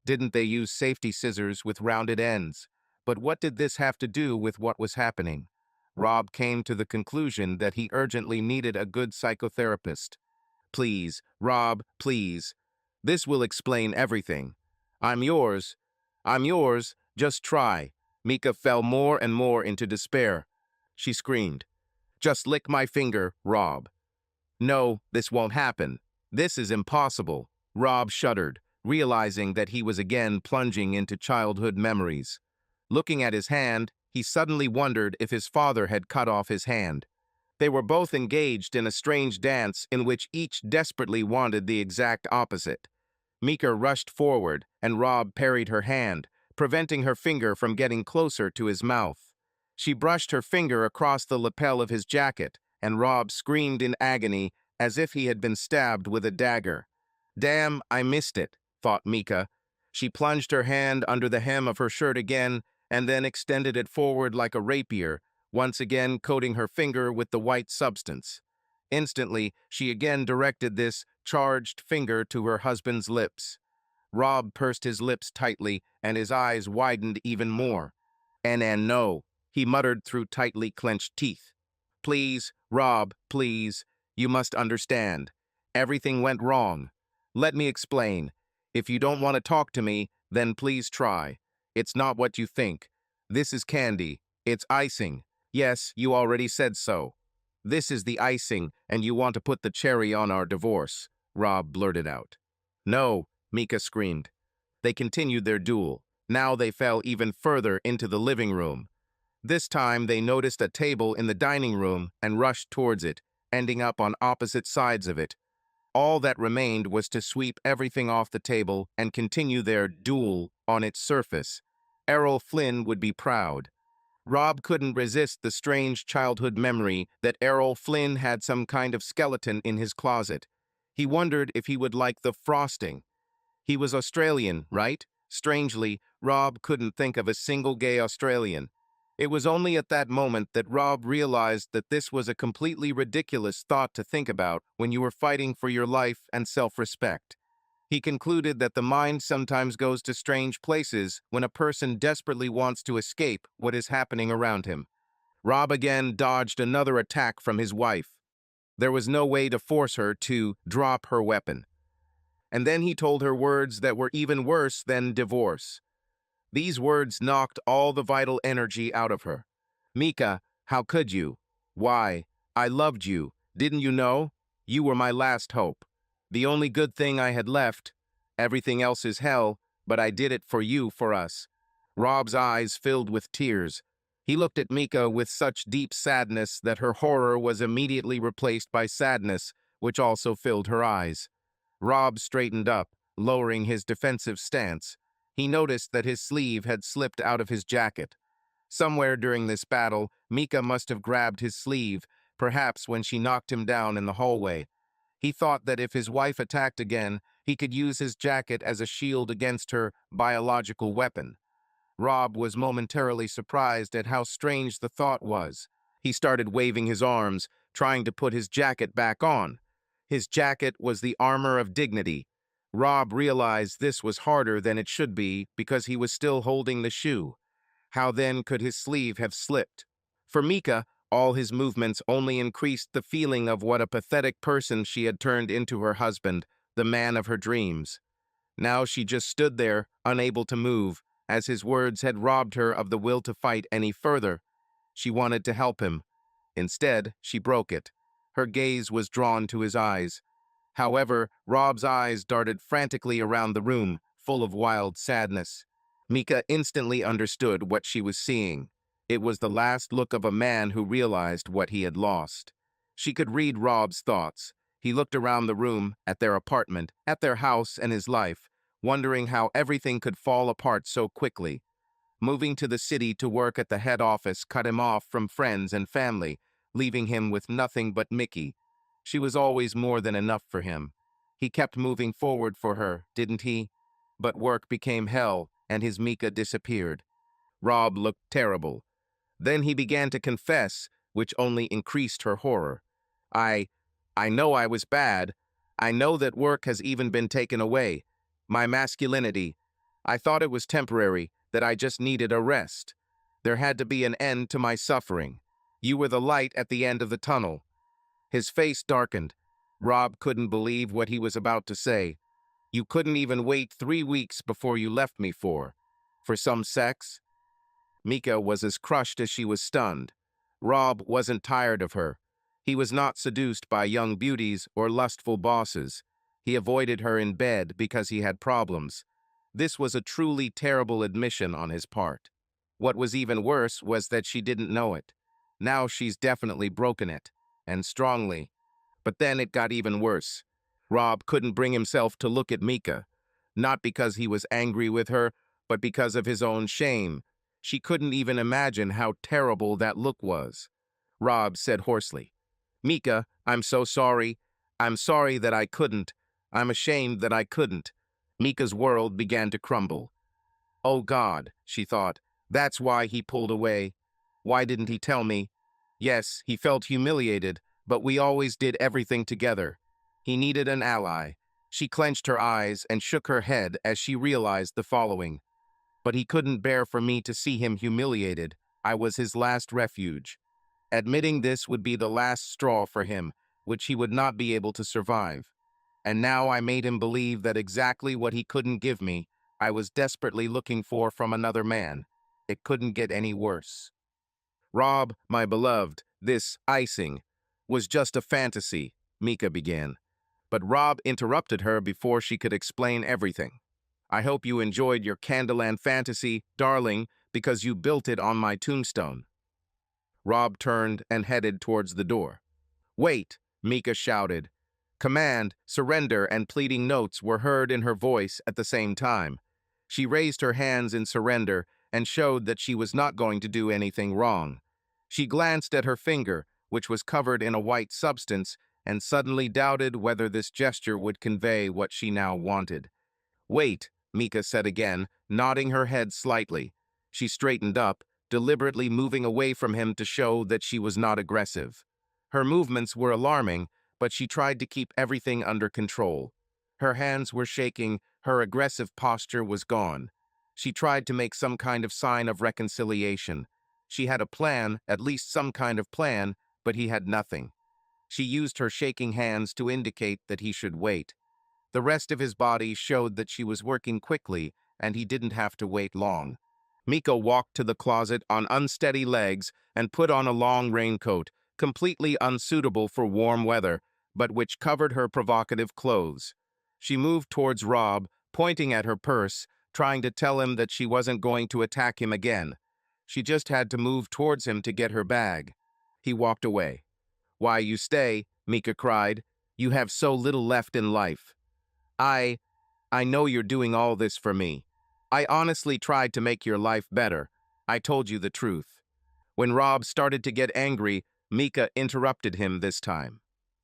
Didn't they use safety scissors with rounded ends? But what did this have to do with what was happening? Rob came to the conclusion that he urgently needed a good psychotherapist. "Please, Rob, please. This will explain everything. I'm yours. I'm yours. Just try." Mika fell more and more into despair. She screamed, "Just lick my finger, Rob." "No, this won't happen. This is impossible." Rob shuddered, realizing that he was again plunging into childhood memories. Looking at his hand, he suddenly wondered if his father had cut off his hand. They were both engaged in a strange dance in which each desperately wanted the exact opposite. Mika rushed forward, and Rob parried her hand, preventing her finger from getting closer to his mouth. She brushed her finger across the lapel of his jacket, and Rob screamed in agony as if he had been stabbed with a dagger. "Damn, I missed it," thought Mika. She plunged her hand under the hem of her shirt again, and then extended it forward like a rapier, once again coating her finger with the white substance. Instantly, she again directed this charged finger to her husband's lips. Rob pursed his lips tightly, and his eyes widened even more. And no," he muttered through tightly clenched teeth. "Please, Rob, please, you must understand. Everything went wrong. Let me explain. If you don't want to talk to me, then please try. It's not what you think. This is candy. It's icing. Yes, you already said so. This is the icing, and you want to put the cherry on our divorce, Rob blurted out. No, Mika screamed. They continued their duel. Now they fell even further into the living room. This time they noticed a table in the dining room and rushed towards it, ending up on opposite sides of it. All that remained was to sweep everything off the table and continue their duel on its surface. Errol Flynn would be proud. Rob couldn't resist the strange childhood memory that Errol Flynn had some kind of skeleton in his closet. He wondered if he would like the frosting. He was Australian, right? Strangely, Rob couldn't think of a single gay Australian. It was only at that moment that Rob realized that this was a completely ridiculous thought to think about when you were fighting for your life and self-respect. He concluded that the mind sometimes goes to strange places when a person desperately wants to escape what is happening around him. Rob again dodged another attack from his wife. There was no way to force her to drop her weapon. And then he told her words that were even worse than divorce. These words knocked all the vital energy out of her. Mika, how could you? Why? I loved you. Didn't you know? You were my last hope. The only good thing I had left. Everything else is hell, but I did it for you, for us. Rob's eyes filled with tears. He looked at Mika with such deep sadness that her horror was immediately replaced by sadness, which also filled her eyes. Rob straightened up, lowering his defensive stance. He noticed that his sleeve had slipped out of his jacket. Somewhere during this battle, Mika must have grabbed his sleeve, perhaps when she knocked him down in the hallway. He thought that if his wife attacked again, he could use his jacket as a shield against her biological weapon. Rob was momentarily surprised at how strange the thought was. He started waving his arms, trying to put his jacket back on. His jacket was the armor of dignity. Rob realized this was harder than it should be because he was still holding the shoe. How then could his sleeve have slipped? For Mika, all his movements only increased the feeling of what a pathetic person she had turned into her husband, the man of her dreams. Now she just stood there, unable to move, as his words had robbed her of the will to fight any further. She wanted to help him. Instead, she broke it. Her gaze was drawn to his eyes. However, Rob's eyes darted frantically around the room, full of wild sadness. Mika instantly understood what she was seeing. It was the last look of a man who realized what he had lost. She could read Rob's thoughts. He looked around the room, at their apartment, at their house and his life, wondering how everything could fall apart so quickly. Moving to the city to work at the head office cut him off from friends and family, leaving him with nothing but Mickey. She was always more than enough for him. He kept moving forward for her, didn't he? But work became hell, and his Mika disappeared. Rob looked terrible. Then he began to confess, which only increased her horror. I know I was bad. I know that work has even been taken away. My masculinity. I thought it was temporary, that I just needed a rest. There had to be an end to my suffering. You were the light at the end of the tunnel. His face darkened. Rob couldn't believe what he was about to say. You couldn't even wait 3 weeks before you left me for some sex? Mika was as crushed as she was stunned. Rob wasn't tired of her. He was not seduced by young beauties or lustful bosses. He avoided her in bed because he had problems. This was a truly terrible admission on his part. What was even worse was that she didn't know it. Now she's definitely broken it, and strongly. But then it got even worse. Rob couldn't bring himself to look at Mika, not because he was angry with her, but because of his own shame. She couldn't even imagine how terrible that look was. Rob said hoarsely, Mika, I'm so sorry. I'm sorry that I couldn't. I'm ashamed that I couldn't. Mika's world began to crumble. Oh God, she thought, that's why he pulled away. Why didn't he tell me? Yes, he felt humiliated, but we always did everything together. He needed an ally. She clenched her eyes and shook her head as she realized the following. But he couldn't bear for me to see him humiliated. I was his last refuge. Admitting this would be the last straw for him, which he would not be able to survive. And now I made him believe that exactly what he couldn't give me, I was desperately looking for from another man. It couldn't get any worse. Rob, my beloved, this icing was just a fantasy, Mika began. But Rob interrupted her before she could explain everything. I hope you enjoyed your Candyland fantasy, darling, because you built it on my tombstone. Rob turned and headed towards the door. Wait, Mika shouted. Command, surrender, and pleading notes were heard in her voice at the same time. She raised her hands in surrender and showed that she was not going to do anything wrong. She glanced at her finger, which was covered in a white substance, and suddenly doubted whether this gesture would convey what she now wanted. Wait, Mika said again, nodding her head slightly. She straightened up, deliberately moving away from him to show that she was not aggressive. Her movements were alarming, but she tried to keep everything under control. Her hands were shaking, her aggressive posture was gone. She tried to make some kind of sign of reconciliation. She had a plan, at least some kind of plan, but he had nothing. She used her shaking hands to indicate that he should wait. The rest of his body showed that she was working quickly, and he didn't have to wait long. Mika walked to the closet on unsteady legs and put on a long raincoat, completely unsuitable for warm weather, but which covered her provocative clothes. She moved towards Rob, pointing at her purse, trying to tell him that she wasn't going to attack him again. She just had to move towards him to get her bag. He walked away. Why you stay, Mika cried. You have so little left in life. I know you're doing all this for me. I honestly tried to make your life better. I told you the truth. When Rob started to get angry, Mika interrupted him this time.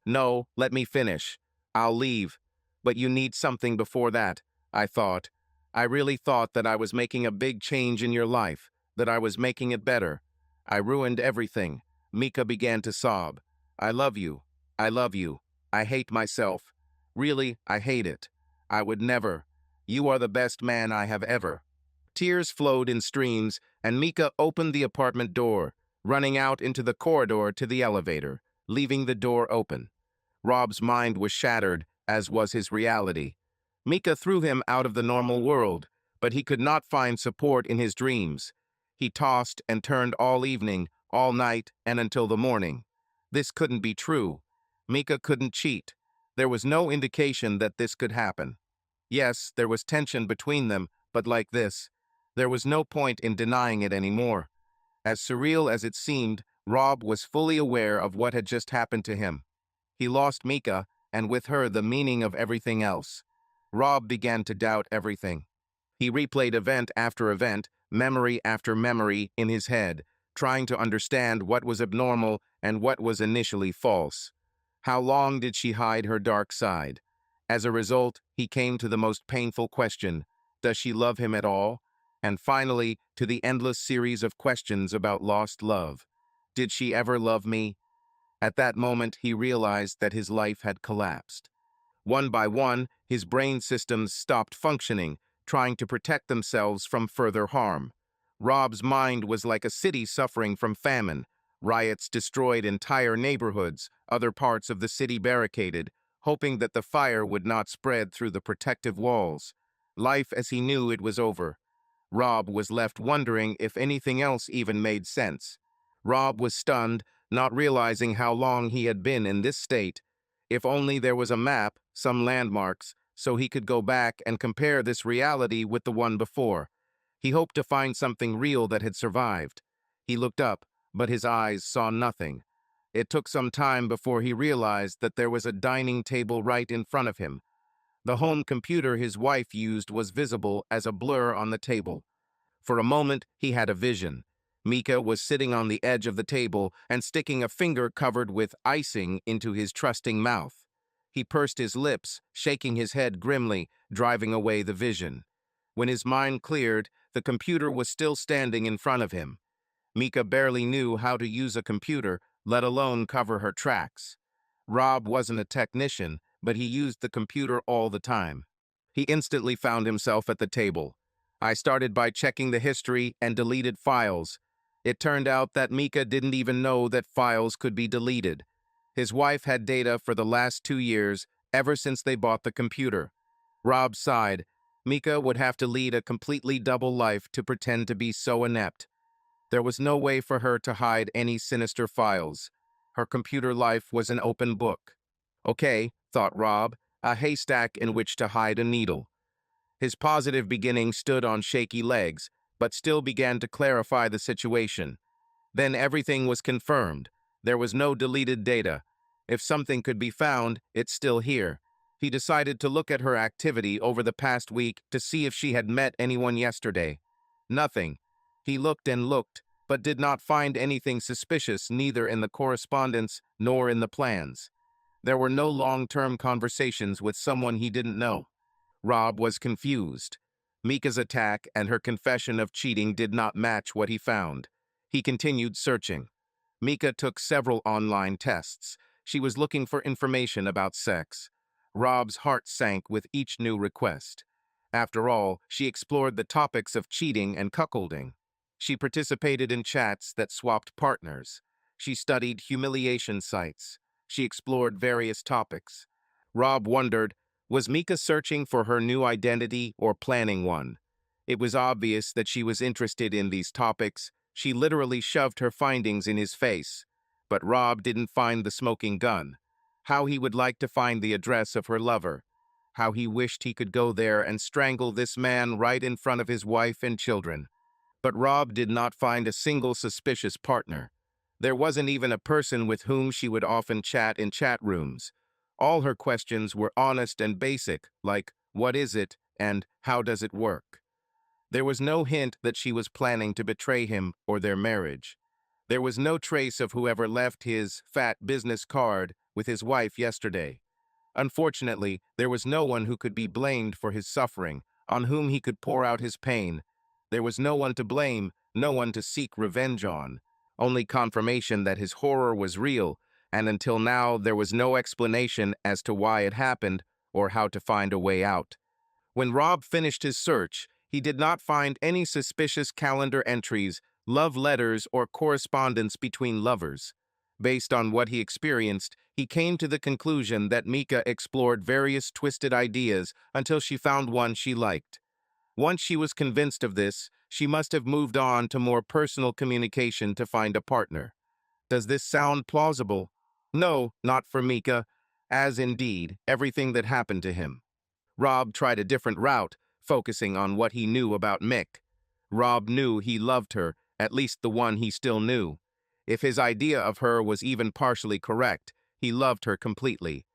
No, let me finish. I'll leave. But you need something before that, I thought. I really thought that I was making a big change in your life, that I was making it better. I ruined everything. Mika began to sob. I love you. I love you. I hate myself. Really, I hate it. I would never. You are the best man I have ever. Tears flowed in streams, and Mika opened the apartment door, running out into the corridor to the elevator, leaving the door open. Rob's mind was shattered, as was his reality. Mika threw him out of the normal world, but he could not find support in his dreams. He tossed and turned all evening, all night, and until the morning. This couldn't be true. Mika couldn't cheat. There was no indication that this could happen. Yes, there was tension between them, but like this, there was no point in denying it anymore. As surreal as it seemed, Rob was fully aware of what had just happened to him. He lost Mika, and with her the meaning of everything else. Rob began to doubt everything. He replayed event after event, memory after memory in his head, trying to understand what was abnormal and what was initially false. How long did she hide her dark side? As a result, he came to the most painful question: does she love him at all? And finally, to the endless series of questions about lost love. Did she ever love me? At that moment, he realized that his life had collapsed. One by one, his brain systems stopped functioning, trying to protect themselves from further harm. Rob's mind was like a city suffering from famine. Riots destroyed entire neighborhoods, other parts of the city barricaded, hoping that the fire would not spread through the protective walls. Life as he knew it was over. Rob was left wondering if anything else even made sense. Rob was stunned, not realizing how long he had been in this state. If only there was a map, some landmarks, so he could go back and compare this reality with the one before. He hoped to find something real that had survived. He looked up, but his eyes saw nothing. It took some time before he realized that there was a dining table right in front of him. The home computer his wife used was visible as a blur on the table. For a moment, he had a vision. Mika was sitting on the edge of the table and sticking a finger covered with icing into his trusting mouth. He pursed his lips, shaking his head grimly, driving away the vision. When his mind cleared, the computer was still standing in front of him. Mika barely knew how to use a computer, let alone cover her tracks. Rob wasn't a technician, but he used the computer all the time. He instantly found himself at the table. I started by checking the history and deleted files. It turned out that Mika didn't even know that files could be deleted. His wife had data for the last 2 years, ever since they bought the computer. Rob sighed. Mika would have to lead a completely double life to pretend to be so inept. There was no way for her to hide any sinister files. Her computer life was an open book. Okay, thought Rob, a haystack in which to hide a needle. His positive beginning stood on shaky legs, but still began to clarify the situation. Then everything was confirmed. There was no deleted data. If something could be found, it's still here. He decided to look at her activity over the past week to see if she had met anyone yesterday. Nothing. He looked and looked, but did not find anything suspicious neither in the correspondence nor in the plans. There were no long-term conversations with someone he didn't know. Rob was confused. Mika's attack and her confession of cheating did not match what he found. He continued searching. Mika took several online tests. She was looking for information about sex. Rob's heart sank with each new request. After all, she explored the topics of cheating and cuckolding. She participated in chats that swapped partners. She studied humiliation sites. She explored various topics. Rob wondered, was Mika searching for her new identity or planning one? It was obvious that she was interested in these topics. She literally shoved her findings in his face. But Rob didn't find the smoking gun. How he would like to find the address of her lover. How he wished he could go there and strangle this man right in front of his wife and children. But Rob did not find a single suspicious partner. There wasn't even a person with whom she would often chat in chat rooms. All her questions were honest and basic, like, what is it, and how does it work? There was no hint that she was planning to betray him or their marriage. There was no trace of whoever left his fat business card with his wife yesterday. Unfortunately, there was no one who could be blamed for his suffering, on whom he could pour out his pain. There was no one to blame, no one to seek revenge on. Only confirmation that his horror was real, and until now there was no explanation as to why it happened or how to find a way out. When Rob finished his search, he did not find any suspicious calendar entries, love letters, or correspondence between lovers. Based on what he experienced, he came to the conclusion that Mika explored various twisted ideas until she found one she liked. Once she was convinced of this, she must have moved on to more personal communication to find a partner. Does this sound plausible? No, not for Mika, as indeed everything that happened to him. Rob tried a different route, focusing on what he knew about Mick. Rob knew he loved her, at least the one he still knew. If his idea of her was even partially correct, he loved her completely.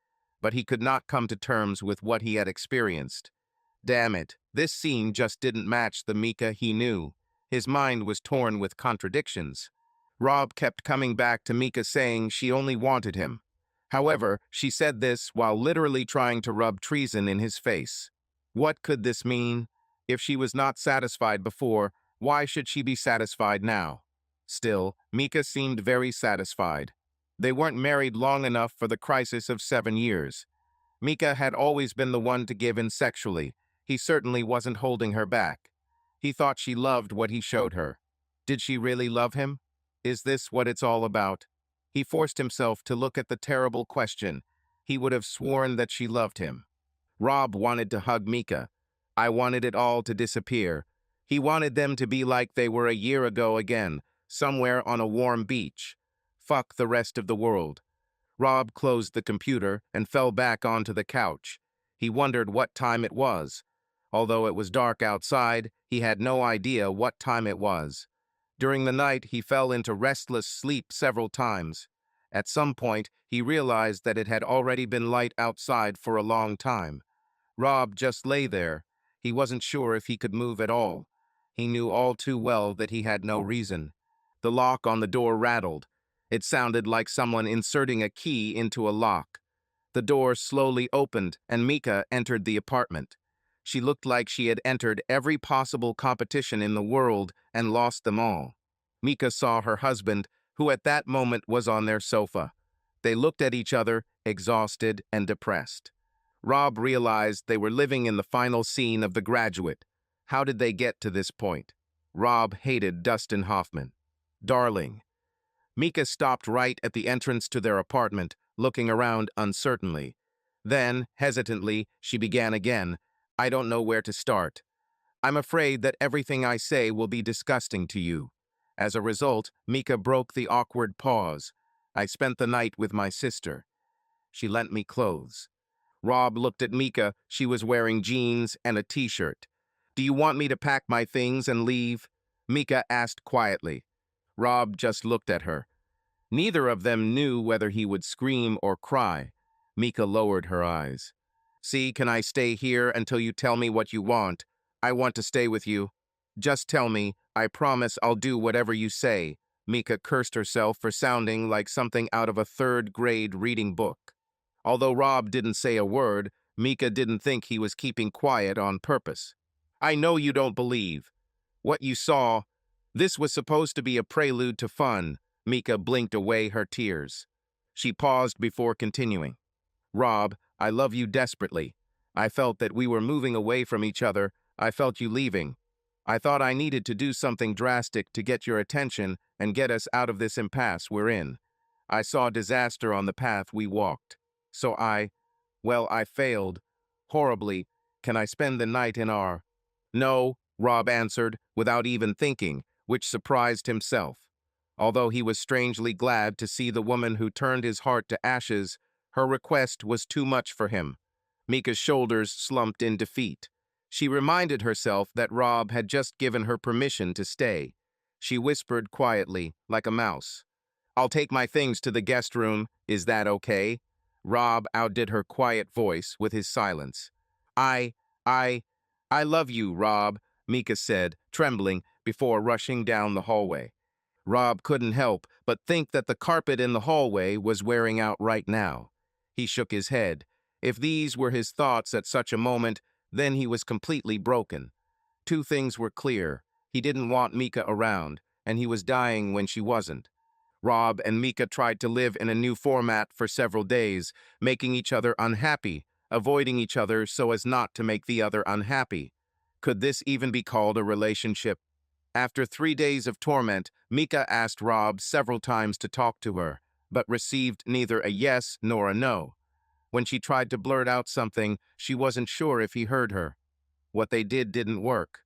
But he could not come to terms with what he had experienced. Damn it, this scene just didn't match the Mika he knew. His mind was torn with contradictions. Rob kept coming back to Mika saying she only wanted him. However, she said this while literally trying to rub treason in his face. What could this mean? If she was not satisfied before, why should she be satisfied now? Still, Mika seemed very satisfied. They weren't married long enough for the crisis of 7 years. Mika had always been the one to give in sexually. He certainly wasn't holding her back. He thought she loved what he showed her. Did she really love him? Is this what it's all about? He forced himself to look at the terrible question. He would have sworn that she loved him. Rob wanted to hug Mika. I wanted it all to disappear. He wanted them to be like they were a year ago again, somewhere on a warm beach. Fuck the rest of the world. Rob closed the computer and fell back onto the couch. He wondered what time it was. Although it was dark outside, he had no idea what time it was. During the night, he fell into restless sleep several times. At some point, he realized that it had already been light outside for a long time. Rob just lay there. He wasn't sure if he could move at all. He knew all too well that he had no reason. The lock on the door rattled. It sounded like someone inserting a key into a lock. The door slowly opened, and Mika entered the apartment. She looked like she had entered every possible competition in the world and lost them all. Mika saw her husband, who at that moment was on their sofa. They looked at each other, exhausted and depressed. Rob realized they were living in the final scene of The Graduate. How did they get to this point? Rob hated Dustin Hoffman. Darling. Mika stopped right at the entrance to their apartment, looking around uncertainly. Then, hesitantly, she began again. I don't know where to start. I'm afraid that everything I say will be disgusting to you. As a result, Mika broke the awkward pause. I spent the night with my sister. She lent me clothes. Rob looked at Mika. She was wearing jeans and a t-shirt. Do you want me to pack my things and leave? Mika asked quietly. Rob just looked at her. Neither of them knew whether he would scream or cry. Mika lowered her eyes. See, can I stay here until you tell me what you want? I want to stay with you. Just tell me. I promise I'll do whatever you say. Mika cursed herself for sounding like something out of a third-grade reading book. Although Rob didn't say a word, Mika didn't think he was keeping quiet on purpose. I know you don't believe. What you saw, this was supposed to be a prelude to fun. Mika blinked away her tears. She paused before continuing. Rob, I love you desperately. I felt that we were moving away from each other. I felt you leaving. I thought I needed to do something drastic to get your attention and get us out of this impasse we're in. I saw disaster on the path we walked. So I failed. Horribly. Can I spend the night in our... No, Rob answered, without even thinking, which surprised himself. Although he was strangely glad to see the woman who turned his heart to ashes, her request was too much for him. Mika's shoulders slumped in defeat. She reminded herself that Rob had just given her permission to stay. She whispered quietly, like a mouse. I'll take my things to the guest room. Is that okay? Rob outdid her quiet voice with his silence. I, I, I love you, Rob, Mika said, trembling, before rushing down the hallway. Rob couldn't help but think that the carpet in the hallway was wearing out right now. He shook his head. If these were his thoughts at such a moment, then he was completely broken. Two things were clear. He didn't want Mika around, and he was dying when she wasn't. Rob and Mika tried to live in a new format for several days, making each other unhappy, avoiding each other so as not to make the other unhappy. Could this even be called a relationship? After 3 days of torment, Mika asked Rob several times to talk to her, but received neither a yes nor a no. When she tried to blurt out something, she wasn't sure if he heard her. What they did didn't work.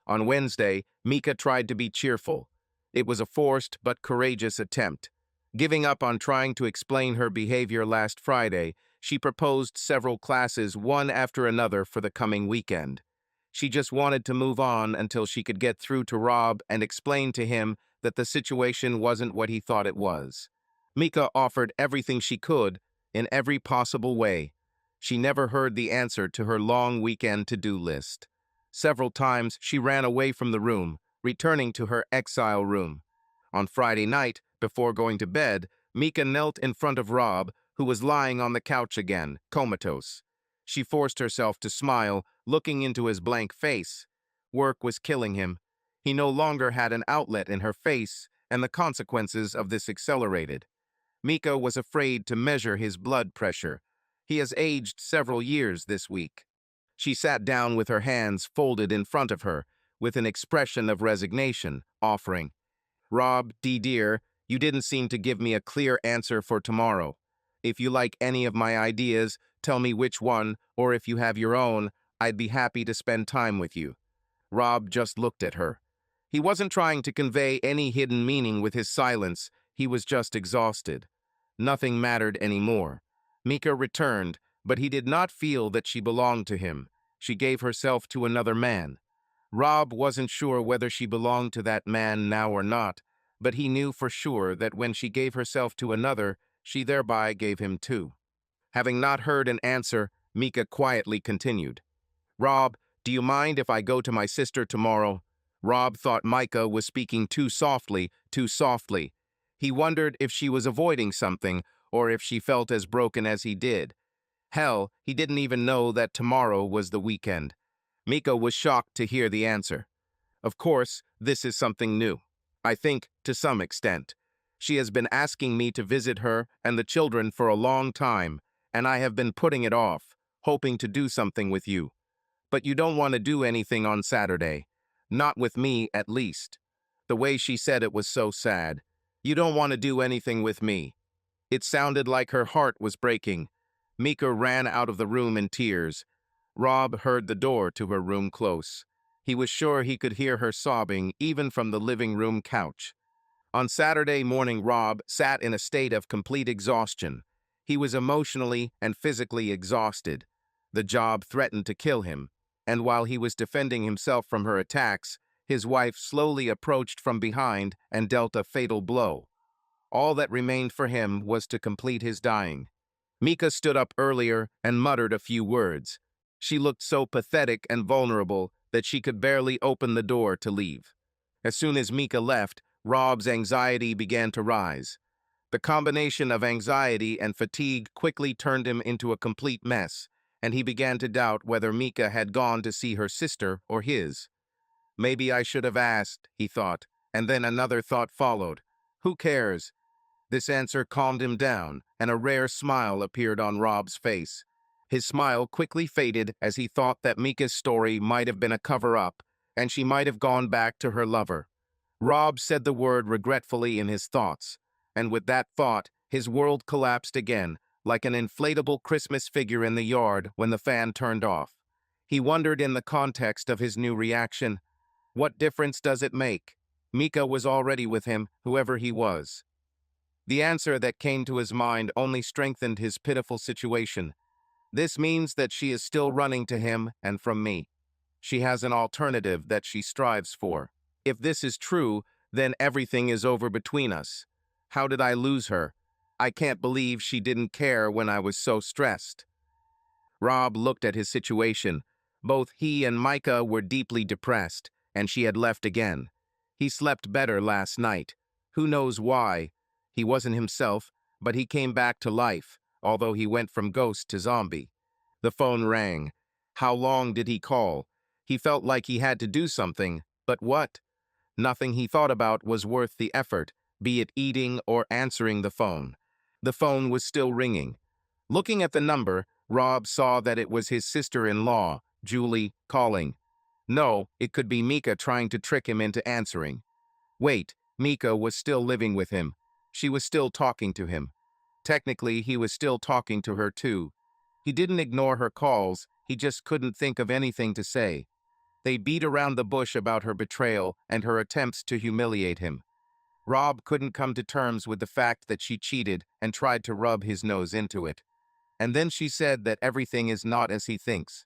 On Wednesday, Mika tried to be cheerful. It was a forced but courageous attempt. Giving up on trying to explain her behavior last Friday, she proposed several classes one after another for the coming weekend. She just wanted to move on until she could get through to Rob and explain to him that the situation wasn't what he thought it was. Mika offered everything she could, in every possible way. She never heard the answer to her long weekend to-do list. Several times she ran away from the room, returning to her exile room. On Friday night, before going to bed, Mika knelt in front of Rob, who was lying on the couch again, comatose. She forced herself to smile, looking into his blank face. Work was killing him. He no longer had an outlet in her face, and the consequences of this accelerated. Mika was afraid to measure his blood pressure. He has aged several years this week. She sat down with her hands folded in front of her, with an expression of resignation, offering, Rob, dear, you didn't seem to give me a clear answer for tomorrow. If you like any of my ideas, tell me which one, or if you have your own, I'd be happy to spend time with you. Rob just looked at her. He wasn't trying to convey any hidden meaning with his silence. He was just exhausted. Nothing mattered anymore. Mika returned, but he did not feel that she belonged to him. She gave herself to another man. Rob wasn't sure whether she belonged to that man now or not, but he knew for sure that when she gave herself to another, she thereby gave him too. Having not heard an answer, Mika quietly continued. Rob, do you mind if I go to my sister tomorrow? Rob thought Mika was speaking too softly, too softly. He wondered if she was avoiding something, or if she felt as broken as he did. Hell, he didn't even know that tomorrow was the weekend. Mika was shocked to hear the answer. Of course, this is something new. I think, to some extent. She has been asking me to visit her and the children for a long time, and I have been putting it off, hoping to do something with you. But you don't want to do anything on Saturday. Not with me, at least. The way she said it was so sad. You don't want to do anything with me. It sounded like her heart was breaking. Mika ran out of the room in tears. Rob heard the door to her room close. He was sure he could hear her sobbing even from the living room couch. On Saturday morning, Rob sat in a state of complete exhaustion. He was emotionally and physically exhausted. The job threatened to kill him, and while he was defending himself from her attacks, his wife slowly approached from behind and dealt a fatal blow. All that remained for him was to complete his dying. Mika stood up earlier and muttered a few words. She looked so pathetic and vulnerable that she could barely open the door to leave. As soon as Mika left, Rob's anxiety began to rise. The combination of anxiety and fatigue quickly turned him into a complete mess, and he began to doubt whether Mika had gone to see her sister or his. Maybe I should have asked, he thought, and then another thought followed. Who cares? This answer calmed him down, and a rare smile appeared on Rob's face. His smile quickly faded as he thought that Mika's story might have been a cover-up, and she might have gone back to her lover. Rob said the word regretfully in his thoughts, and with that thought, his world collapsed again, like an inflatable Christmas figure in the yard when the fan turned off. He wondered in the context of his new reaction, what difference does it make? Mika was already with him, whoever he was. The answer that came to his mind only strengthened his pitiful situation. This means that she is still running to him and from me. She has an alternative that she strives for. If this is true, then everything is over between us. How did I lose her? I can't believe she didn't care when I was so stressed. Rob looked at his situation. Both he and Micah were deeply depressed, and she had left again. He slept better last night. Who knows why? He wasn't himself, but he came back to life, although he went from ghost to zombie. The phone rang. How long did he call? He felt like he had to do something, but what? Nothing he thought about was worth the effort, be it eating or answering the phone. The phone was still ringing. Looking at the number, Rob saw that it was his sister-in-law, Julie, calling. No, it could be Mika trying to trick him into answering. Wait, Mika was still living with him. She was still talking to him. Technically, he was still talking to her too. He didn't ignore her calls, he just couldn't think of anything to say. They beat around the bush about her betrayal and her attempts to humiliate him. Rob couldn't come to terms with the fact that she cheated and tried to rub his nose into it. And then she said that everything is not as he thinks.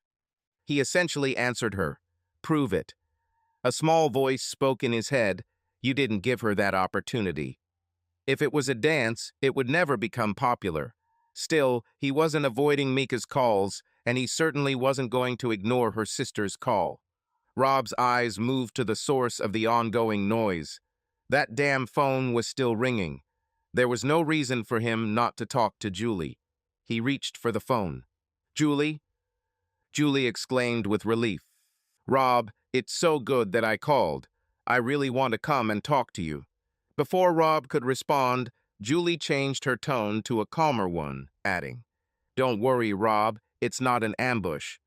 He essentially answered her, "Prove it." A small voice spoke in his head, "You didn't give her that opportunity." If it was a dance, it would never become popular. Still, he wasn't avoiding Mika's calls, and he certainly wasn't going to ignore her sister's call. Rob's eyes moved to the source of the ongoing noise. That damn phone was still ringing. There was no reason for him not to talk to Julie. He reached for the phone. "Julie?" Julie exclaimed with relief. "Rob, it's so good that I called. I really want to come and talk to you." Before Rob could respond, Julie changed her tone to a calmer one, adding, "Don't worry, Rob, it's not an ambush."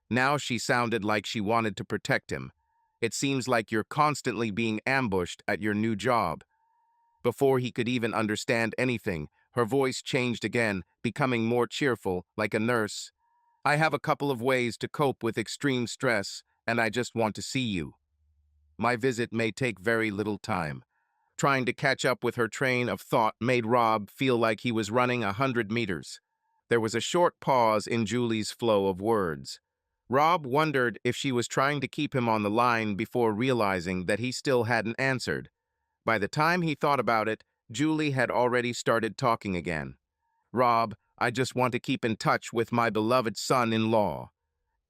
Now she sounded like she wanted to protect him. "It seems like you're constantly being ambushed at your new job." Before he could even understand anything, her voice changed again, becoming more cheerful, like a nurse. "I have a couple of ways to cope with extreme stress, and I just want to see you. My visit may take very little time." Trying to catch up with her train of thought made Rob feel like he was running 100 meters. There was a short pause in Julie's flow of words. Rob wondered if she was trying to keep him on the line before realizing that he still hadn't answered. By the time he thought about it, Julie had already started talking again. "Rob, I just want to keep in touch with my beloved son-in-law.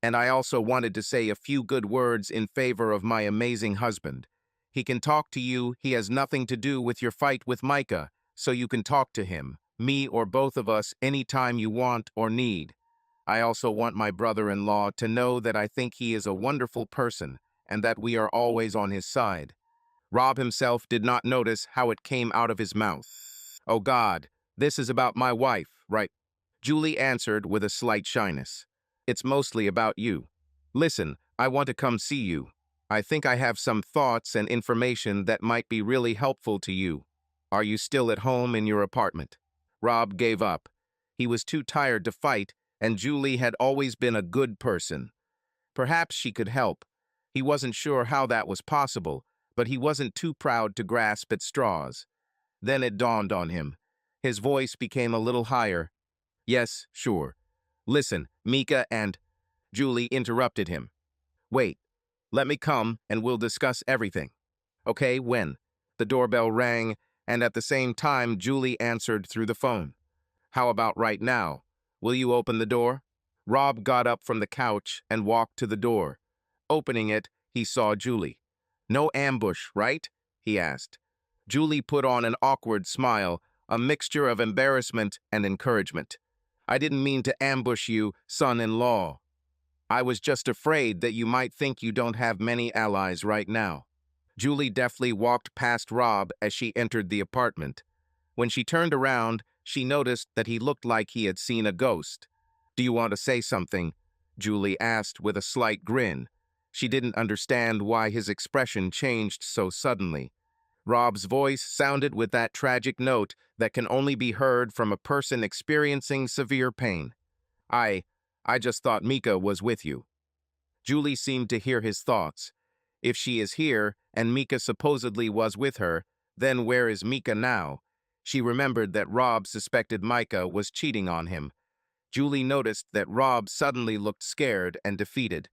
And I also wanted to say a few good words in favor of my amazing husband. He can talk to you, he has nothing to do with your fight with Micah, so you can talk to him, me or both of us, anytime you want or need. I also want my brother-in-law to know that I think he is a wonderful person and that we are always on his side." Rob himself did not notice how it came out of his mouth. "Oh God, this is about my wife, right?" Julie answered with a slight shyness. "It's mostly about you. Listen, I want to come see you." I think I have some thoughts and information that might be really helpful to you. Are you still at home in your apartment? Rob gave up. He was too tired to fight, and Julie had always been a good person. Perhaps she could help. He wasn't sure how that was possible, but he wasn't too proud to grasp at straws. Then it dawned on him. His voice became a little higher. Yes, sure. Listen, Mika and... Julie interrupted him. Wait, let me come and we'll discuss everything. Okay, when? The doorbell rang, and at the same time Julie answered through the phone. How about right now? Will you open the door? Rob got up from the couch and walked to the door. Opening it, he saw Julie. No ambush, right? He asked. Julie put on an awkward smile, a mixture of embarrassment and encouragement. I didn't mean to ambush you, son-in-law. I was just afraid that you might think you don't have many allies right now. Julie deftly walked past Rob as she entered the apartment. When she turned around, she noticed that he looked like he had seen a ghost. Do you want to say something? Julie asked with a slight grin. She didn't understand why his expression changed so suddenly. Rob's voice sounded with that tragic note that can only be heard from a person experiencing severe pain. I just thought Mika was with you. Julie seemed to hear his thoughts. If she is here, and Mika supposedly was with her, then where is Mika now? She remembered that Rob suspected Micah was cheating on him. Julie noticed that Rob suddenly looked scared and defeated.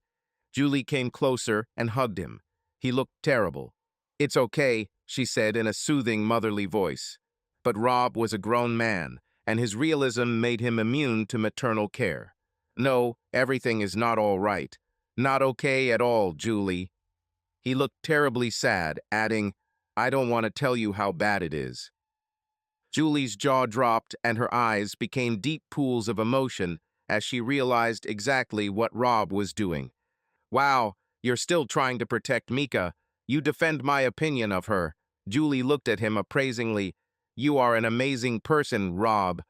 Julie came closer and hugged him. He looked terrible. It's okay, she said in a soothing motherly voice. But Rob was a grown man, and his realism made him immune to maternal care. No, everything is not all right. Not okay at all, Julie. He looked terribly sad, adding, I don't want to tell you how bad it is. Julie's jaw dropped and her eyes became deep pools of emotion as she realized exactly what Rob was doing. Wow, you're still trying to protect Mika. You defend my opinion of her. Julie looked at him appraisingly. You are an amazing person, Rob.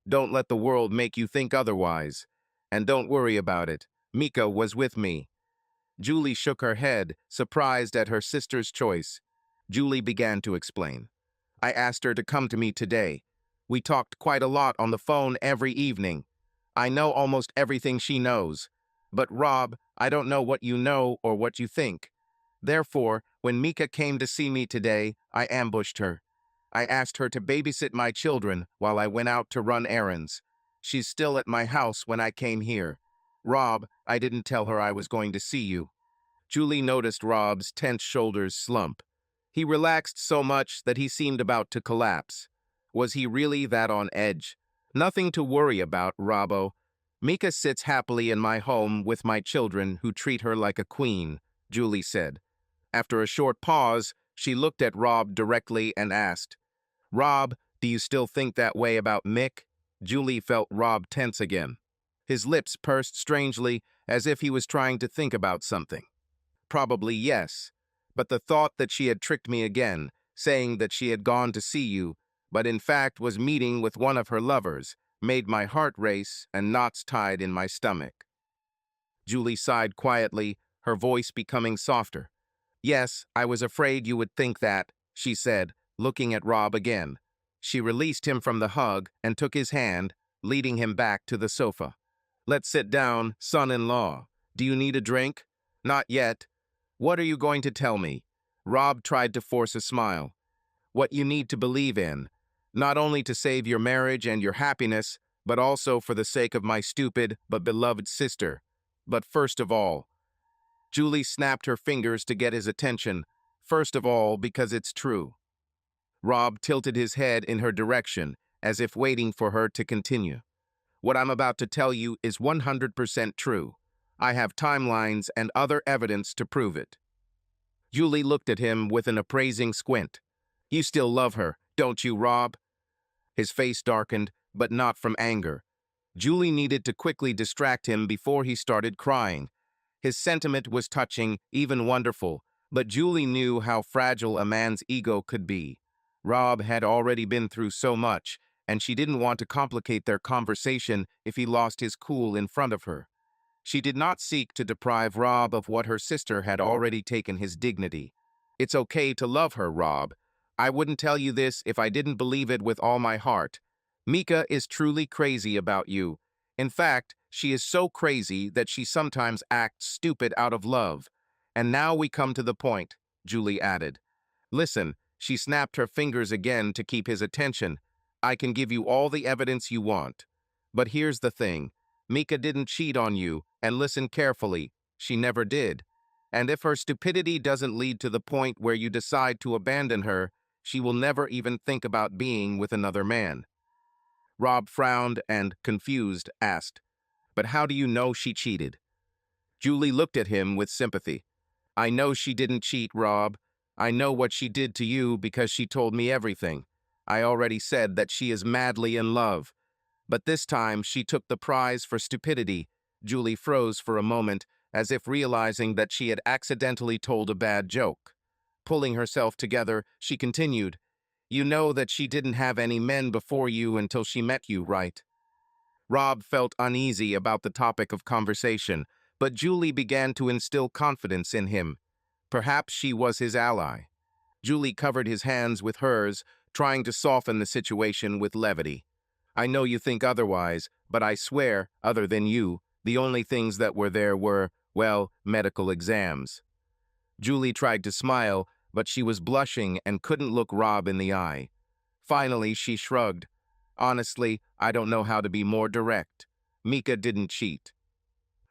Don't let the world make you think otherwise. And don't worry about it. Mika was with me. Julie shook her head, surprised at her sister's choice. Julie began to explain. I asked her to come to me today. We talked quite a lot on the phone every evening. I know almost everything she knows. But Rob, I don't know what you know or what you think. Therefore, when Mika came to see me today, I ambushed her. I asked her to babysit my children while I went out to run errands. She's still at my house when I came here. Rob, I didn't tell her I was going to see you. Julie noticed Rob's tense shoulders slump. He relaxed so much that he seemed about to collapse. Was he really that on edge? Nothing to worry about, Robbo. Mika sits happily in my home with my children who treat her like a queen, Julie said. After a short pause, she looked at Rob directly and asked, Rob, do you still think that way about Mick? Julie felt Rob tense again. His lips pursed strangely, as if he was trying to think about something. Probably yes, but the thought that she had tricked me again, saying that she had gone to see you, but in fact was meeting with one of her lovers, made my heart race and knots tied in my stomach. Julie sighed quietly, her voice becoming softer. Yes, I was afraid you would think that, she said, looking at Rob again. She released him from the hug and took his hand, leading him back to the sofa. Let's sit down, son-in-law. Do you need a drink? Not yet. What are you going to tell me? Rob tried to force a smile. What you need to believe in, not only to save your marriage and your happiness, but also for the sake of my stupid but beloved sister. But first of all, Julie snapped her fingers to get his attention. First of all, because it's true. Rob tilted his head in her direction, as if waiting for her to continue. What I'm about to tell you is 100% true. I have timelines and other evidence to prove it. Julie looked at him with an appraising squint. You still love her, don't you, Rob? His face darkened, but not from anger. Julie needed to quickly distract him before he started crying. His sentiment was touching, even wonderful, but Julie knew how fragile a man's ego could be. Rob had already been through so much, and she didn't want to complicate their conversation if he lost his cool in front of her. She did not seek to deprive Rob of what her sister had already taken his dignity. It's okay to love her, Rob. I wouldn't tell you this if I didn't believe it with all my heart. Mika is truly crazy about you. In fact, she is so crazy that she sometimes acts stupid out of love. And now we come to the point, Julie added. Listen, she snapped her fingers again to keep his attention. I can give you all the evidence you want. But here's the thing. Mika didn't cheat on you, and listen carefully, she never did. And if her stupidity doesn't lead to the point where you decide to abandon her, she will never even think about being with another man. Rob frowned and, confused, asked, "But how do you know she cheated?" Julie looked at him with sympathy. "I know she didn't cheat, Rob. I know what she did to you because she told me everything. I already said that she is madly in love. But this time she took the prize for stupidity." Julie froze for a moment, as if realizing that she had accidentally told a bad joke. Pulling herself together, she continued, "You know that she didn't have any men before you until she met you, right?" Rob felt uneasy about the topic of conversation, but Julie began to instill confidence in him. Perhaps she was his ally. Julie covered his hands with hers, trying to soften the situation with levity. "I know you think otherwise, but I swear, other than you, the only things that were there were, well, medical exams." Julie tried to smile, but she was blushing and couldn't look Rob in the eye. Finally, she shrugged. "Honestly, I don't know how to be more direct. Mika didn't cheat."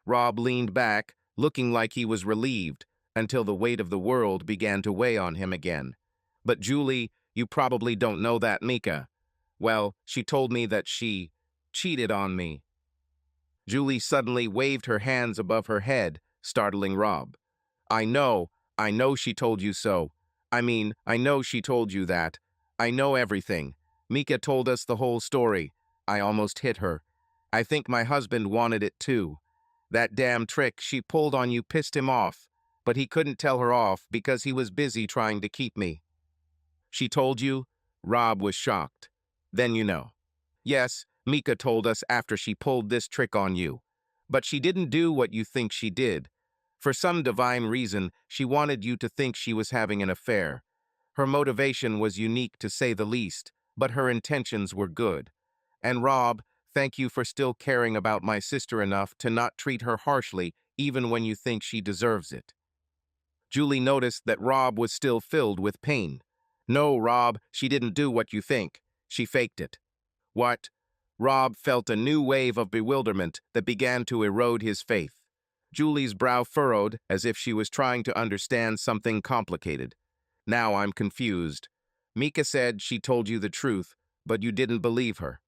Rob leaned back, looking like he was relieved, until the weight of the world began to weigh on him again. "But Julie, you probably don't know that Mika. Well, she told me that she cheated on me." Julie suddenly waved her hands above her head, startling Rob. I know she told you so. I know she told you that. I know everything. Mika told us the whole story. I almost hit her. I think my husband wanted it too. That damn trick she pulled on you pissed him off, but he couldn't tell her off because he was busy trying to keep me." "She told you?" Rob was shocked. "Then you know." "Yes, Mika told us after she pulled this trick on you. But she didn't do what you think she did. For some divine reason, she wanted you to think she was having an affair. Her motivation was unique to say the least, but her intentions were good. And Rob, thank you for still caring about my sister enough to not treat her harshly even when you think she deserves it." Julie noticed that Rob was still filled with pain. "No, Rob, she didn't do what you think. She faked it." "What?" Rob felt a new wave of bewilderment that began to erode his faith. Julie's brow furrowed as if she was trying to understand something complicated. "Now I'm confused. Mika said she told you the truth, but you didn't believe her."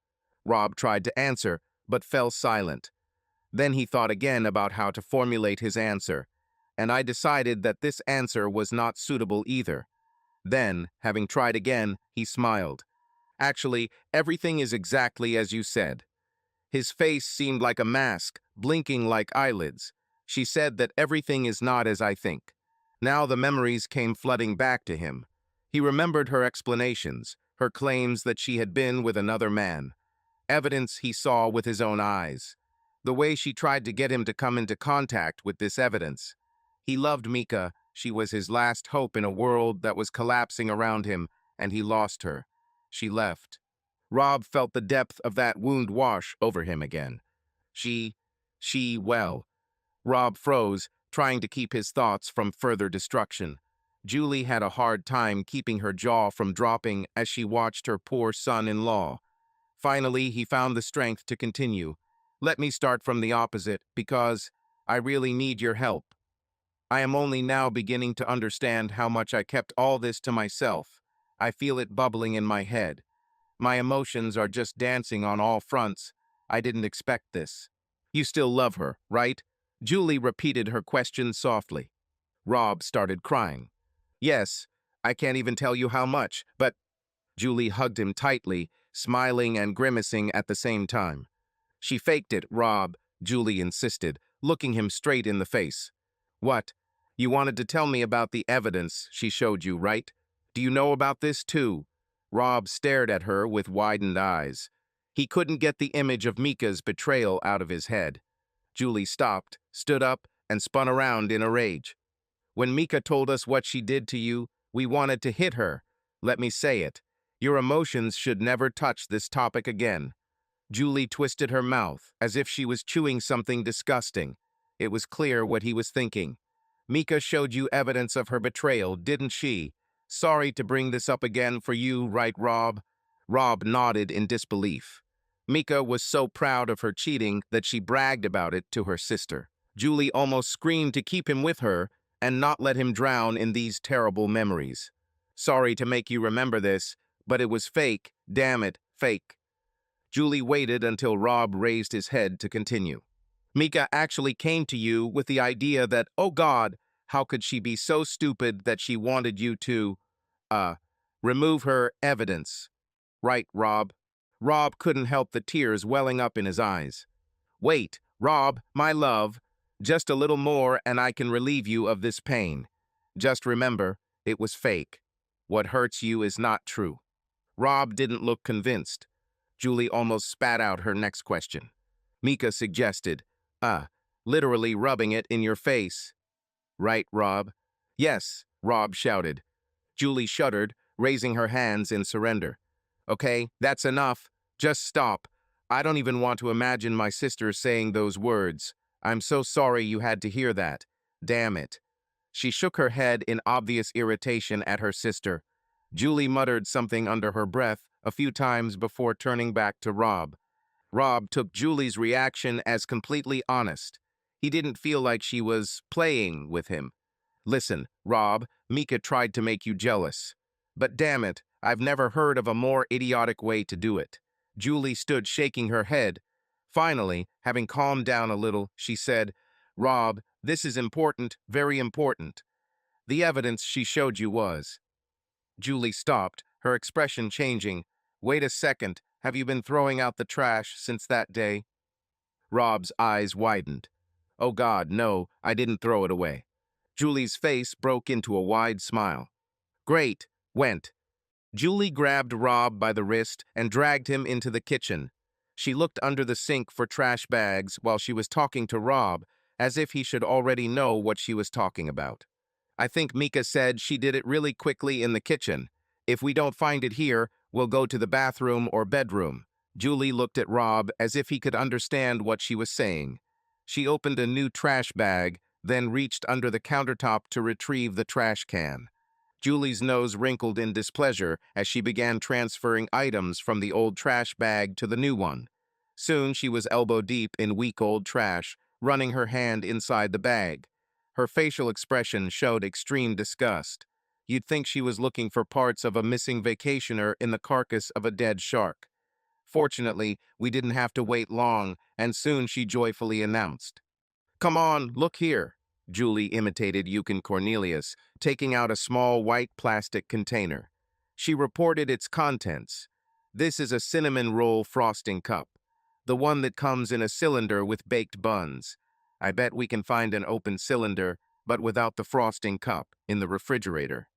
Rob tried to answer, but fell silent. Then he thought again about how to formulate his answer, and I decided that this answer was not suitable either. Then, having tried again, he smiled. "Actually, everything is exactly as you said." His face seemed like a mask, blinking like eyelids. "She said that everything is not as I think." Now the memories came flooding back to him. He remembered her explanations, her claims that she had been with another man. Evidence he saw with his own eyes. The way she tried to get him to come into contact with this evidence. He loved Mika. She was his last hope in a world that was collapsing around him, and he lost her. She left. Rob felt the depth of that wound wash over him again. She, well. Rob froze, trying to keep his thoughts from further destruction. Julie had a hard time keeping her jaw from dropping as she watched her poor son-in-law. Finally, he found the strength to continue. "Let me start from the opposite, because I really need your help. I am only now beginning to understand how much I kept all this to myself. I feel it bubbling in my head. My emotions are just dancing on all fronts. I didn't expect this." "You still love her, right?" Julie repeated her question softly. Rob started crying. "Yes, I can't even tell you how much, but—" Julie hugged him tightly, smiling and grimacing at the same time. "She faked it, Rob," Julie insisted, looking him straight in the face. "What? You wanted to tell me about the evidence she showed you, right? Do you know about this too?" Rob stared at her with widened eyes. He couldn't get the image of Mika's betrayal out of his head. Julie stopped, stood up, and spun around in a rage. When Mika told us what she did to you, we wanted to hit her. Let me say it. Your emotions should never touch this topic again. Julie twisted her mouth, as if she was chewing something disgusting. It was clear what he was thinking. Mika showed you evidence of her betrayal, didn't she? Sorry to bring this up again for you, right, Rob? Rob nodded in disbelief. Mika was so proud of her cheating that she bragged about it to her sister. Julie almost screamed to keep him with her and not let him drown in these terrible memories. Sorry to make you remember this, but it was fake, damn it, fake. Julie waited until Rob raised his head to continue. Mika actually came to you with the idea that, oh God, how could she be so stupid that she wanted you to, remove her evidence. Right, Rob? Rob couldn't help the tears welling up in his eyes. Wait, Rob, my love, just a little more and I can relieve you of this pain. Just remember, it was fake. What hurts you is not true. Rob didn't look convinced. Julie almost spat out her next question. Mika suggested, literally rubbing it in your face. Right, Rob? Yes, Rob shouted. Julie shuddered, raising her hands in surrender. Okay, that's enough. Just stop. I don't even want to imagine my sister saying those words. I'm so sorry you had to hear that. Damn it. She shook her head in obvious irritation at her sister. Julie muttered something under her breath a few times before turning back to Rob. Rob took Julie's reaction as completely honest. He didn't feel like she was playing with him. Listen, Rob, Mika tried to make you jealous. But damn it, I've never heard of a more idiotic way to do it. Julie stood shaking her head. Finally, having calmed down a little, she said, Rob, this is important, very important. The evidence she showed you was. Julie stopped, her expression changing. Wait a second, have you been throwing out the trash since that day? Rob's eyes widened. Oh God, no, I didn't throw it away. Julie's face broke into a wide smile. Great, went. Julie grabbed Rob by the wrist and dragged him into the kitchen. She looked under the sink for trash bags while she was talking to Rob, as if he should already know what she was talking about. I think Mika said she did it really quickly in the kitchen. If we don't find it here, we'll go to the bathroom or bedroom. Julie looked at Rob as if he could understand what she was saying. She opened a new trash bag, then reached under the countertop to retrieve the trash can. Julie's nose wrinkled in displeasure as she began transferring items from the old trash bag to the new one. Soon she was elbow-deep in weak old trash, running her hand inside the bag. Her facial expression showed extreme disgust. You'd think she was looking for parts of a missing vacationer in the carcass of a dead shark. Fortunately, we didn't have to wait long, and soon she joyfully announced, Come on, look here. Julie imitated Yukon Cornelius, taking out a small white plastic container. She reported its contents. This is a cinnamon roll frosting cup, the one that comes in a cylinder with baked buns. I bet we can find an open cylinder, but without the frosting cup, in the refrigerator.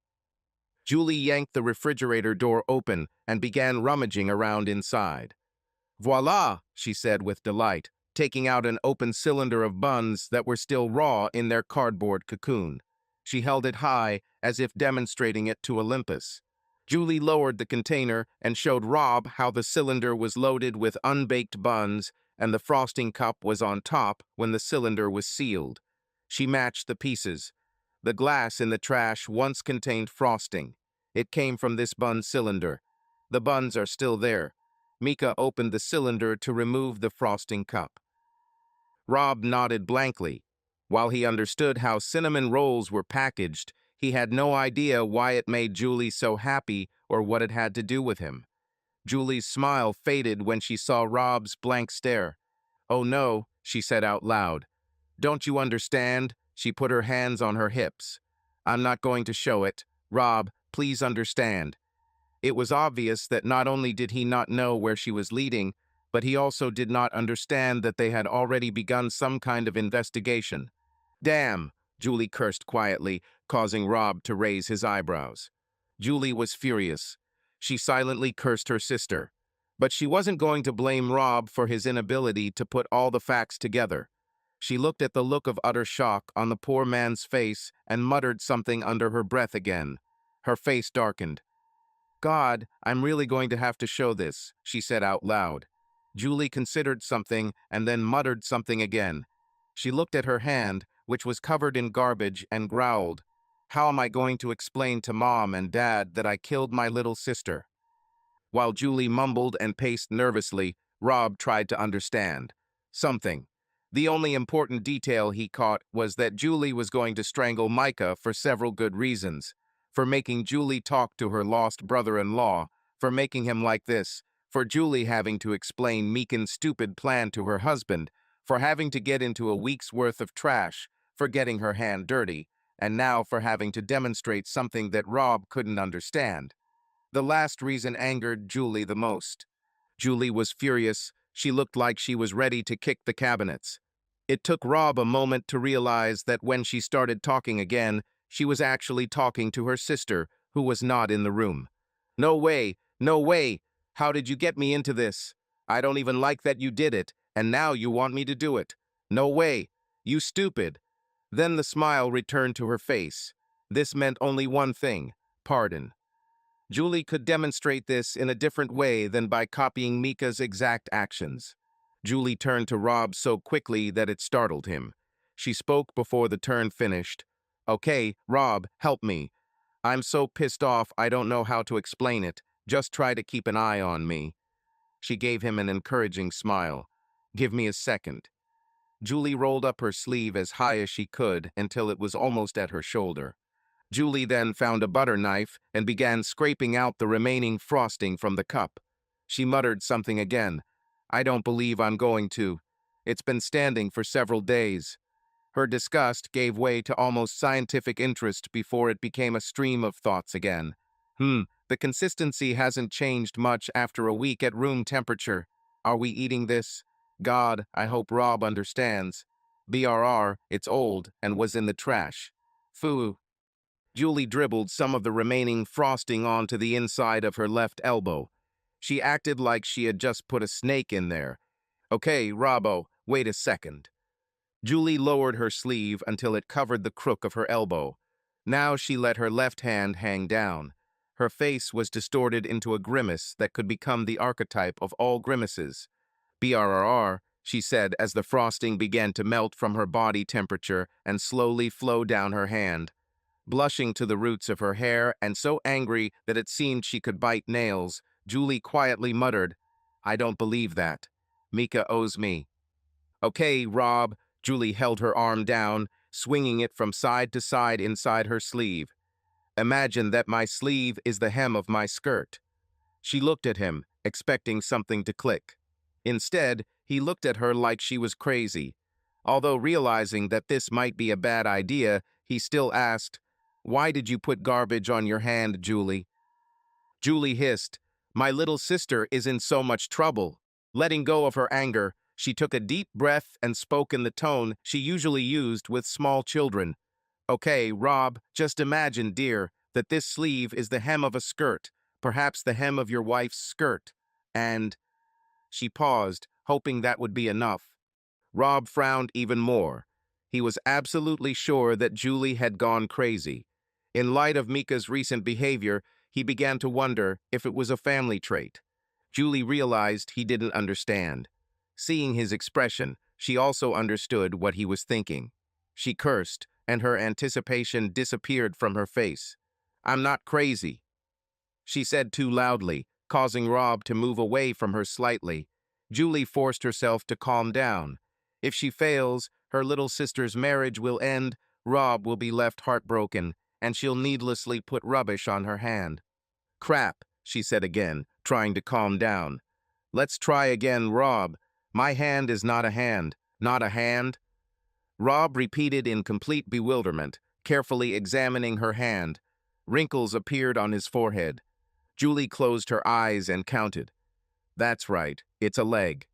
Julie yanked the refrigerator door open and began rummaging around inside. Voila, she said with delight, taking out an open cylinder of buns that were still raw in their cardboard cocoon. She held it high, as if demonstrating it to Olympus. Julie lowered the container and showed Rob how the cylinder was loaded with unbaked buns and the frosting cup was on top when the cylinder was sealed. She matched the pieces. The glass in the trash once contained frosting. It came from this bun cylinder. The buns are still there. Mika opened the cylinder to remove the frosting cup. Rob nodded blankly. While he understood how cinnamon rolls were packaged, he had no idea why it made Julie so happy or what it had to do with him. Julie's smile faded when she saw Rob's blank stare. Oh no, she said out loud. Don't you understand? She put her hands on her hips. I'm not going to show it. Rob, please understand. It was obvious that not only did he not know where she was leading, but he also did not understand that they had already begun some kind of investigation. Damn, Julie cursed quietly, causing Rob to raise his eyebrows. Julie was furious. She silently cursed her sister. But she wasn't going to blame Rob for his inability to put all the facts together. She looked at the look of utter shock on the poor man's face and muttered something under her breath again. Her face darkened. God, I'm really going to have to show this, she said out loud. Julie considered something and then muttered something again. She looked at her hand, which was covered in garbage, and growled, "How am I going to explain to Mom and Dad that I killed my little sister?" While Julie mumbled and paced nervously, Rob tried to understand something. The only important detail he caught was that Julie was going to strangle Micah for several good reasons. For making Julie talk to her lost brother-in-law, for making him like this, for Julie having to explain Meekin's stupid plan to her husband, for having to get into a week's worth of trash, for getting her hand dirty, and now for having to demonstrate something that Rob couldn't understand. The last reason angered Julie the most. Julie was furious. She looked like she was ready to kick the cabinets. It took Rob a moment to realize that when she started talking again, she was actually talking to her sister, who was not in the room. "No way! No way! How did you get me into this? I don't even like that you did it, and now you want me to do it. No way! You stupid!" Then the smile returned to her face. This meant only one thing: pardon. Julie could demonstrate this in a different way than by copying Mika's exact actions. Julie turned to Rob so quickly that it startled him. She spoke before the turn finished. "Okay, Rob, help me. I'm so pissed off I don't know how to explain it. Just try to keep an eye on me." She gave him an encouraging smile. "Give me a second." Julie rolled up her sleeve as high as she could until it was almost at her shoulder. Julie then found a butter knife and began scraping out the remaining frosting from the cup. She muttered something again. "I don't believe I'm going to. It's been standing for several days." Her disgust gave way to almost scientific interest before it became a stream of thoughts again. The consistency hasn't changed much after a week at room temperature. Are we eating this? God, I hope Rob understands. BRR, it's old and was in the trash. Foo. Julie dribbled some of the remaining frosting onto the inside of her left elbow. She acted like she had just put a snake in there. "Okay, Robbo, wait a second." Julie lowered her sleeve until it covered the crook of her elbow. Now she let her left hand hang down. Her face was distorted into a grimace that could become the archetype of all grimaces. "BRRR," she said as the frosting began to melt from her body temperature and slowly flow down her hand. Blushing to the roots of her hair and so angry that it seemed she could bite nails, Julie quietly muttered, "I don't believe that. Mika owes me." "Okay, Rob." Julie held her arm down, swinging it from side to side inside her sleeve. "Imagine that my sleeve is the hem of my skirt." She looked at him, expecting something to click. Instead, he looked at her like she was crazy. Although realizing that this might be a bad idea, he still asked, "Why did you put garbage on your hand, Julie?" Julie hissed, "My little sister is in so much trouble." Letting go of her anger, she took a deep breath and spoke in the tone she usually used with small children. "Okay, Rob, just imagine, dear, that this sleeve is the hem of a skirt, perhaps the hem of your wife's skirt, and—" She paused, hoping that would be enough. Rob frowned even more. He was absolutely sure that Julie had gone crazy. In light of Mika's recent behavior, he began to wonder if it was a family trait. Julie realized he didn't understand. Seeing his expression, she also understood what he was thinking. She cursed, and her anticipation disappeared from her face. "I'm not crazy," she said too loudly, causing Rob to move away from her slightly. Julie forced herself to calm down. If she fails, her little sister's marriage will end, Rob will be left heartbroken, and she'll needlessly put rubbish on her hand. "Crap," she said again, trying to calm down. "Let's try again, Rob. My hand is not a hand. Not a hand?" Rob repeated in complete bewilderment, carefully examining her hand. Wrinkles appeared on his forehead. Julie closed her eyes and counted. "That's right, it's a leg."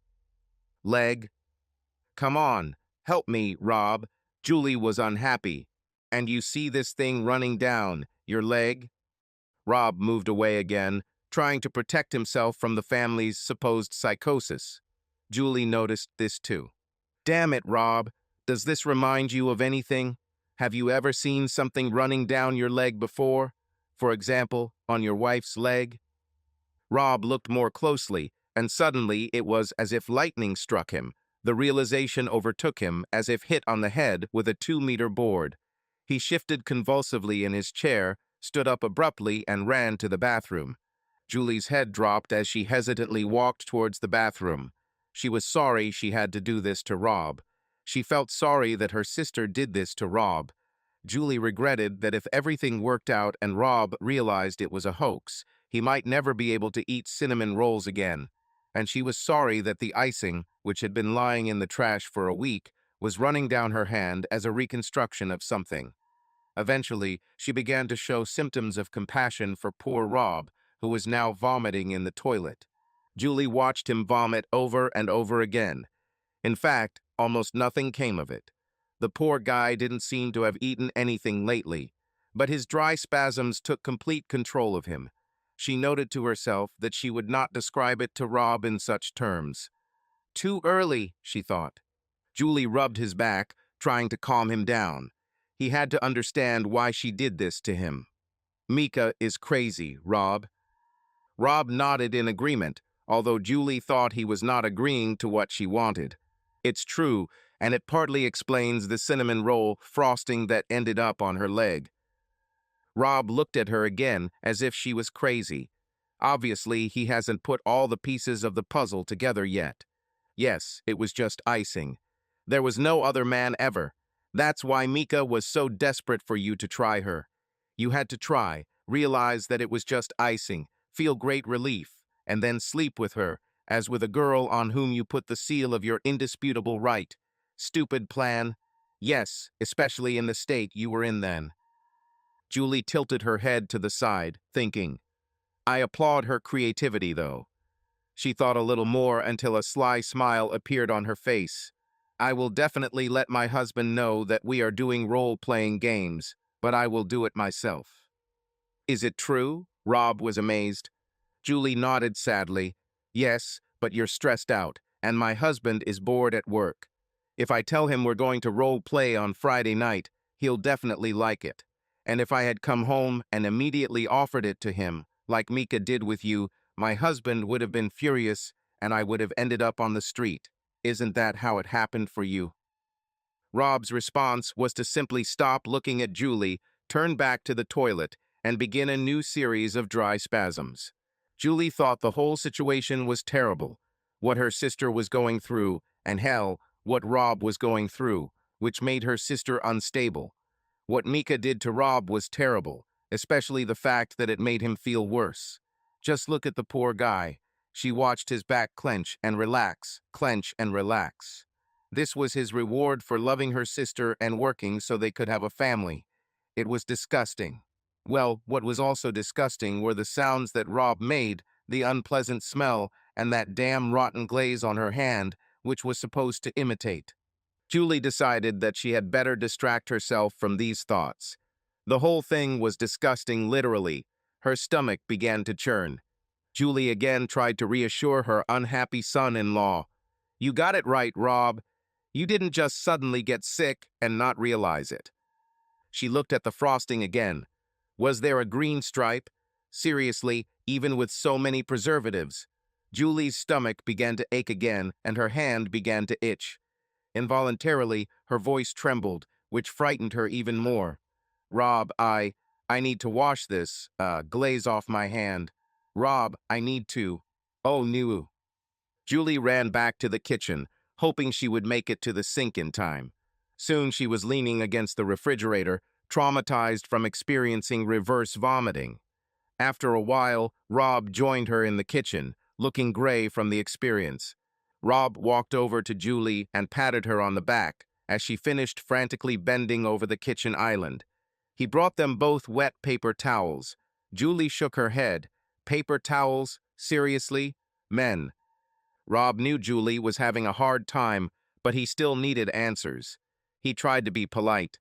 "Leg? Come on, help me, Rob." Julie was unhappy. "And you see this thing running down your leg?" Rob moved away again, trying to protect himself from the family's supposed psychosis. Julie noticed this too. "Damn it, Rob. Does this remind you of anything? Have you ever seen something running down your leg before? For example, on your wife's leg? Rob looked more closely, and suddenly it was as if lightning struck him. The realization overtook him as if hit on the head with a 2-meter board. He shifted convulsively in his chair, stood up abruptly, and ran to the bathroom. Julie's head dropped as she hesitantly walked towards the bathroom. She was sorry she had to do this to Rob. She felt sorry that her sister did this to Rob. Julie regretted that if everything worked out and Rob realized it was a hoax, he might never be able to eat cinnamon rolls again. And she was sorry that the icing, which had been lying in the trash for a week, was running down her hand as a reconstruction of something. Eventually, she began to show symptoms of compassion for poor Rob, who was now vomiting in the toilet. Julie watched him vomit over and over again. In fact, almost nothing came of it. The poor guy didn't seem to have eaten anything lately, but his dry spasms took complete control of him. She noted to herself that she would not describe it to Rob in such terms. Too early, she thought. Julie rubbed his back, trying to calm him down. He had to understand why she did this to him. Mika is crazy, Rob. Rob nodded in agreement, although Julie thought he was not agreeing to what she wanted. It's true, and it partly explains the cinnamon roll frosting that ended up on her leg. Rob looked at her again as if she was crazy. Obviously, he hasn't put all the pieces of the puzzle together yet. Yes, it was just icing. There was no other man ever. That's why Mika was so desperate for you to try her. You had to try, realize that it was just icing, feel great relief, and then sleep with her, as with a girl on whom you put the seal of your indisputable right. Stupid plan. Yes, especially in the state you were in then. Julie tilted her head to the side, thinking. I applaud her creativity, though. She thought a little more until a sly smile appeared on her face. I will definitely let my husband know that we are doing role-playing games, but I will do it myself. Is it true? Rob was amazed. Julie nodded sadly. Yes, but you're stressed out, and my husband is bored at work. If I tell him we're going to role-play on Friday night, he'll definitely like it. And if I had come home and immediately offered it to him, like Mika did with you, my husband would have been furious and I would have ended up on the street. Isn't that how it happened for you? Rob's response was to simply stop looking at Julie, turn back to the toilet, and begin a new series of dry spasms. Julie thought the whole situation was terrible, what her sister was going through, and hell, what Rob was going through, which made her sister unstable. What Mika did to Rob was terrible, especially the fact that it made him feel worse. Just look at the poor guy. She watched his back clench and relax, clench and relax. This was his reward for loving her sister and working so they could have a family. It was disgusting. Well, what was also disgusting were the sounds that Rob made, the unpleasant smell, and that damn rotten glaze on her hand, which was supposed to imitate. Julie decided that she had better distract herself from these thoughts. The whole thing was disgusting literally. Her stomach began to churn. Julie again tried to reassure her unhappy son-in-law. You got it right, Rob. You didn't just suddenly get sick and not realize it. She looked at the frosting again. Was there a green stripe? Seriously, even with so many preservatives. Julie's stomach began to ache again and her hand began to itch. Involuntarily, her voice trembled, which frightened her even more. Rob, I need to wash this, glaze off my hand. Rob, I need to. Oh, no. Julie ran back to the kitchen, hoping she would make it to the sink in time. Soon she was leaning against the refrigerator, traumatized from experiencing reverse vomiting. After a while, Rob joined her in the kitchen, looking gray from the experience. Rob walked over to Julie and patted her on the back as she finished frantically bending over the kitchen island. He brought them both wet paper towels. Julie shook her head. Paper towels? Seriously? Men. Rob knew Julie was having a hard time, but he still needed answers. He tried to be polite.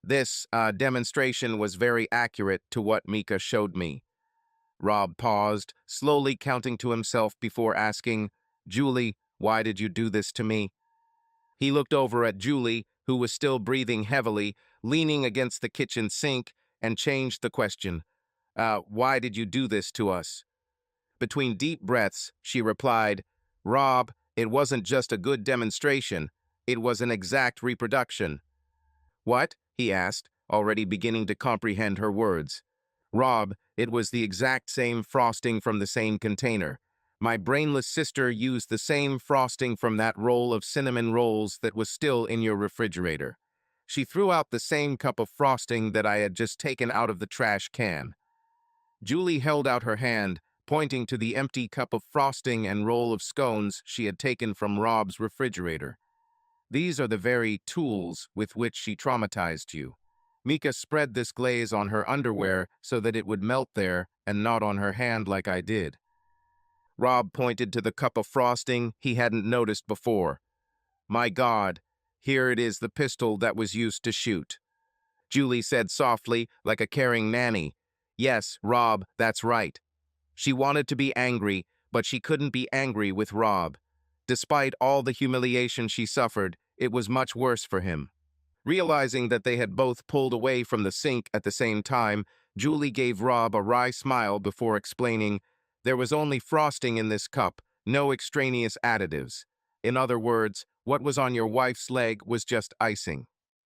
This demonstration was very accurate to what Mika showed me. Rob paused, slowly counting to himself before asking, Julie, why did you do this to me? He looked over at Julie, who was still breathing heavily, leaning against the kitchen sink, and changed the question. Why did you do this to us? Between deep breaths, she replied, Rob, it wasn't just a good demonstration. It was an exact reproduction. What? He asked, already beginning to comprehend her words. Rob, it was the exact same frosting from the same container. My brainless sister used the same frosting from that roll of cinnamon rolls that was still in your refrigerator. She threw out the same cup of frosting that I had just taken out of the trash can. Julie held out her hand, pointing to the empty cup of frosting and roll of scones she had taken from Rob's refrigerator. These are the very tools with which she traumatized you. Mika spread this glaze on her underwear so that it would melt there and not on her hand like I did. Rob pointed to the cup of frosting he hadn't noticed before. My God, here it is, the pistol that was used to shoot. Julie said softly, like a caring nanny. Yes, Rob, that's right. She wanted to be angry, but she couldn't be angry with Rob. Despite all the humiliation she suffered, it was much worse for him. Realizing that they had both pulled away from the sink at the same time, Julie gave Rob a wry smile before explaining, there was only frosting in this cup, no extraneous additives. In other words, what was on your wife's leg was just icing.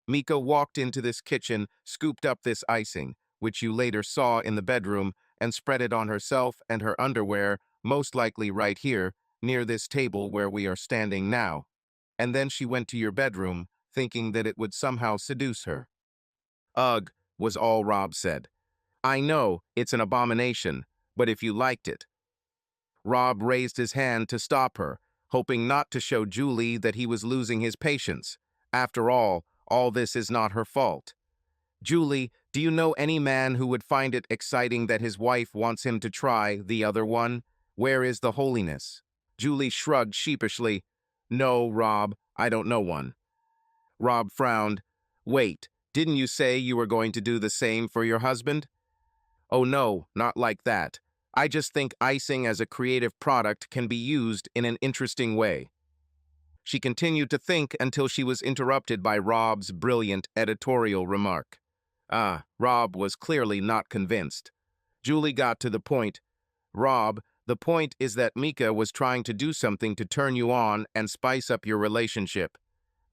Mika walked into this kitchen, scooped up this icing, which you later saw in the bedroom, and spread it on herself and her underwear, most likely right here, near this table where we are standing now. And then she went to your bedroom, thinking that it would somehow seduce her. Ugh, was all Rob said. I know, it's an abomination, but if you liked it. Rob raised his hand to stop her, hoping not to show Julie that he was losing his patience. After all this is not her fault. Julie, do you know any man who would find it exciting that his wife wants him to try the other one? Where is the holiness? Julie shrugged sheepishly. No, Rob, I don't know one. Rob frowned. Wait, didn't you say you were going to do the same for your husband? Oh no, not like that. I just think icing as a creative product can be used in an interesting way. She continued to think until she was interrupted by Rob's brilliant editorial remark. Rob was clearly not convinced. Julie got to the point. Rob, the point is that Mika was trying to do something to turn you on and spice up your relationship.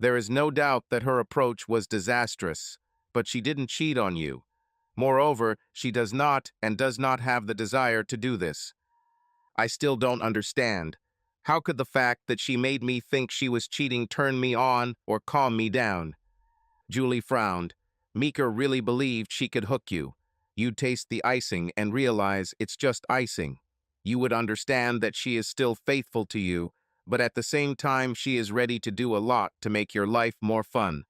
There is no doubt that her approach was disastrous, but she didn't cheat on you. Moreover, she does not have the desire to do this. I still don't understand. How could the fact that she made me think she was cheating turn me on or calm me down? Julie frowned. Mika really believed she could hook you. You'd taste the icing and realize it's just icing. You would understand that she is still faithful to you, but at the same time she is ready to do a lot to make your life more fun.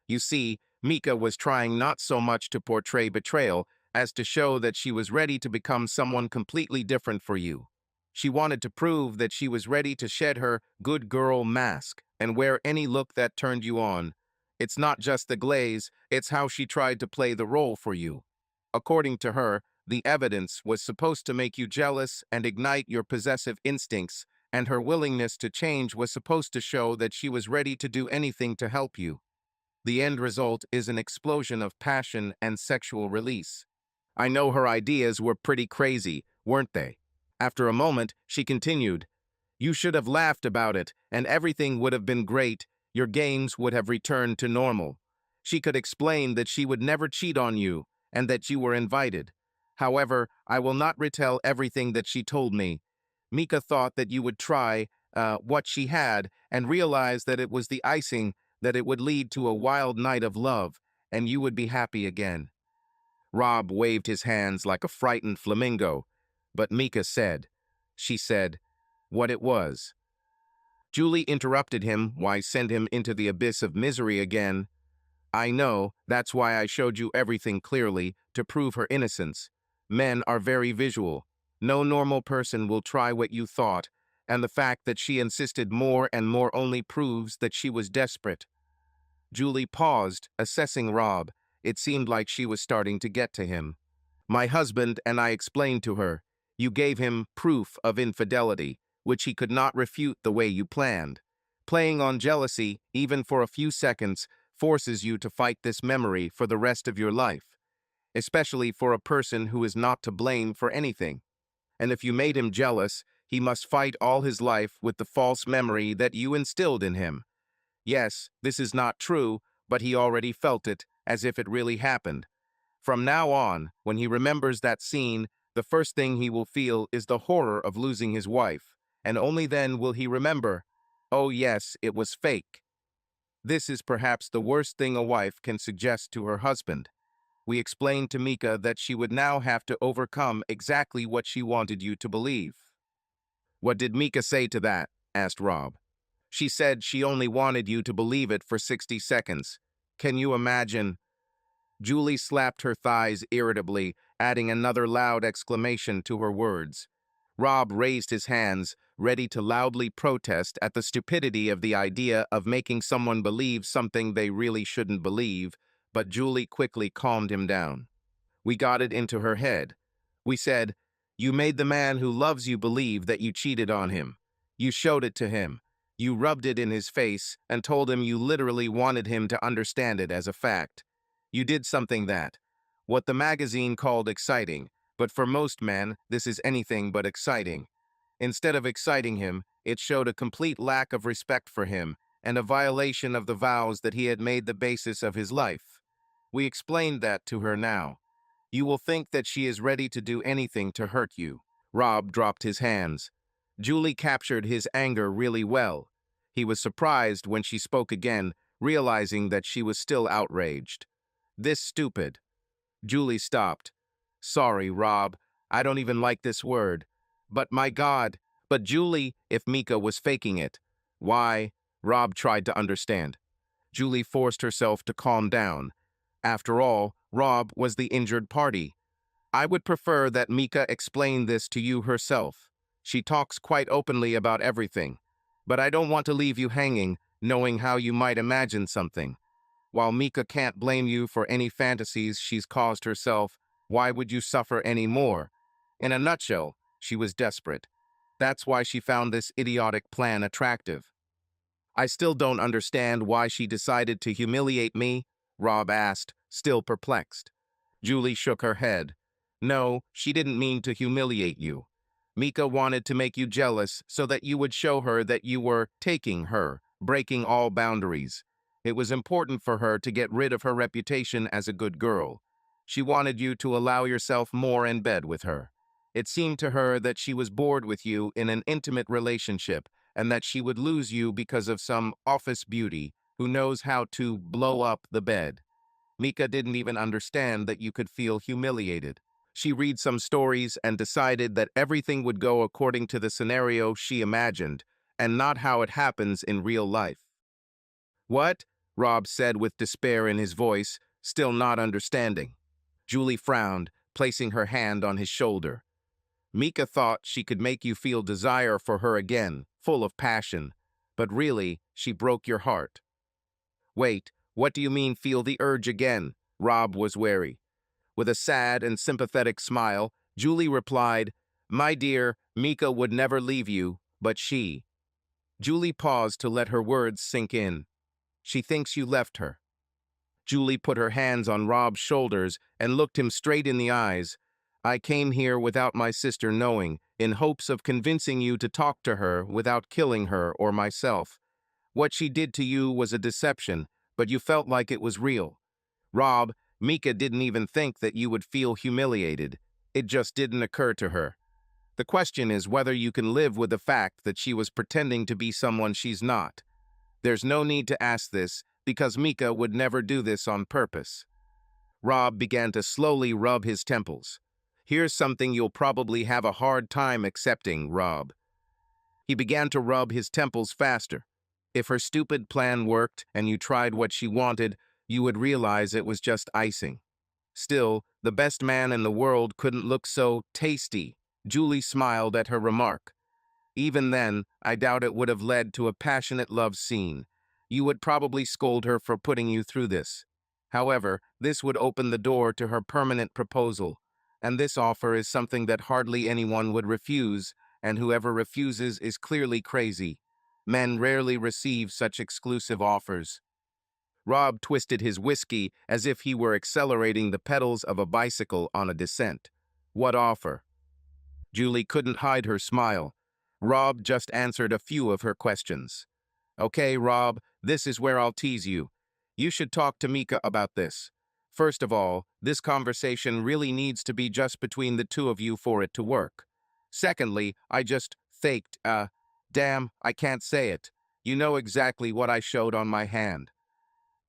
You see, Mika was trying not so much to portray betrayal as to show that she was ready to become someone completely different for you. She wanted to prove that she was ready to shed her good girl mask and wear any look that turned you on. It's not just the glaze, it's how she tried to play the role for you. According to her, the evidence was supposed to make you jealous and ignite your possessive instincts, and her willingness to change was supposed to show that she was ready to do anything to help you. The end result is an explosion of passion and sexual release. I know her ideas were pretty crazy, weren't they? After a moment, she continued, you should have laughed about it, and everything would have been great. Your games would have returned to normal. She could explain that she would never cheat on you, and that you were invited. However, I will not retell everything that she told me. Mika thought that you would try what she had, and realize that it was the icing, that it would lead to a wild night of love, and you would be happy again. Rob waved his hands like a frightened flamingo, but Mika she said, what it was. Julie interrupted him. Why send him into the abyss of misery again? I know, that's why I showed you everything clearly, to prove her innocence. Men are very visual. No normal person will try what you thought, and the fact that she insisted more and more only proves that she was desperate. Julie paused, assessing Rob. It seemed like she was starting to get to him. My husband and I explained to her. You gave him proof of infidelity, which he could not refute the way you planned. Playing on jealousy, even for a few seconds, forces you to fight this memory for the rest of your life, especially for a person who is not to blame for anything. And if you made him jealous, he must fight all his life with the false memory that you instilled in him. Yes, this is not true, but he already felt it, as if it really happened. From now on, when he remembers that scene, the first thing he will feel is the horror of losing his wife, and only then will he remember, oh yes, it was fake. This is perhaps the worst thing a wife can suggest to her husband. We explained to Mika that she would now have to overcome exactly what she wanted you to believe. "What did Mika say to that?" asked Rob. "She said she only wanted you to believe it for 60 seconds. Can you imagine?" Julie slapped her thighs irritably, adding another loud exclamation to her words. Rob raised his hands, ready to loudly protest at the stupidity of the idea of making someone believe something they really shouldn't believe, but Julie quickly calmed him down. "We got it into her head. We said, 'You made the man who loves you believe that you cheated on him. You showed it to him. You rubbed it in his face and told him you literally wanted him to understand it as a fact. You did something that, what the magazine called exciting, but for most men, this is anything but exciting. Instead of exciting him, it showed a complete lack of respect for him and a violation of the vows that he had made the basis of his life. We explained that to her now. You will think that she is ready to do anything to hurt you." Rob dropped his hands. Julie captured his anger really well. He was surprised when she spoke again, realizing that she was still outraged. "This stupid." Julie stopped. "Sorry, Rob. I don't even like this word. But my God." "But Julie, if Mika was faking it, why?" Rob tried to understand. Julie forced herself to calm down. After all, Rob was the injured party. "I would prefer that Mika explain this to you herself. She talks quite openly about everything. But I don't want to leave you hanging, knowing how you might imagine something. While Mika can't blame you for any fantasies she's caused herself, why would you suffer any more?" In a nutshell, she was desperate. That's why she found this idiotic plan attractive. "I still don't understand why she decided to humiliate me," Rob asked, still perplexed. Julie shook her head. "No, she didn't mean to humiliate you. Mika wanted to make you jealous so that you would show her that you were taking her, breaking all boundaries. It was important for her to get rid of her reputation as a good girl. She wanted you to allow yourself more in bed with her. It seemed to her that she was bored with you in an intimate relationship and that she would lose you because of some office beauty who knows how to blow up the bed. Mika didn't even understand that you could feel humiliated. She read some stories and decided that everything would go according to the scenario she imagined, and not how it happens in real life." "What?" Rob said with despair in his voice, still not understanding. Julie frowned, placing her hand on his shoulder. "Mika thought she could make you feel desire for her again, full of passion. But really, she broke your heart." "Wait, what do you mean feel the urge again?" Rob was wary. With a sad and sympathetic smile, Julie replied, "My dear, Mika would never leave you, but she." Julie paused to let her words sink in. "She thinks you left her." Julie put her hands on Rob's shoulders and looked him straight in the eyes. "I came here without my sister knowing, in hopes of convincing you to talk to her without killing her or myself. What she did to you was a deception, but you felt like it was real. Rob, Mika didn't even think that you would feel humiliated. It just didn't occur to her. The question is whether you can live with the fact that she was pretending to be someone she's not. There's no need to ask this, because Mika would never do this on purpose." Rob began to slowly rub his temples. "Here's something you'll probably have a hard time accepting, Rob." He began to rub his temples faster. "If her stupid plan worked and you tried what she wanted, you would realize it was just icing. Still, the best man in the world couldn't look so tasty." Julie smiled at her remark. "Even then, I doubt it would have led to a passionate love scene. You would probably scold her for putting you through this. However, this would open the door to her permanent proposal, and this offer is something that hardly anyone would refuse, and whoever refuses is clearly crazy. Men rarely receive such exclusive offers." Rob twisted his whiskey as if he were accelerating the pedals of a bicycle on a descent. What offer? Julie couldn't hide her smile. Rob just answered a few of her questions. Okay, Rob, this is where I'll tease you. You should talk to Mika about this. First of all, this conversation really needs to be just between the two of you for it to work. Secondly, I just faked, damn, I can't say it. You know exactly what I showed on my hand.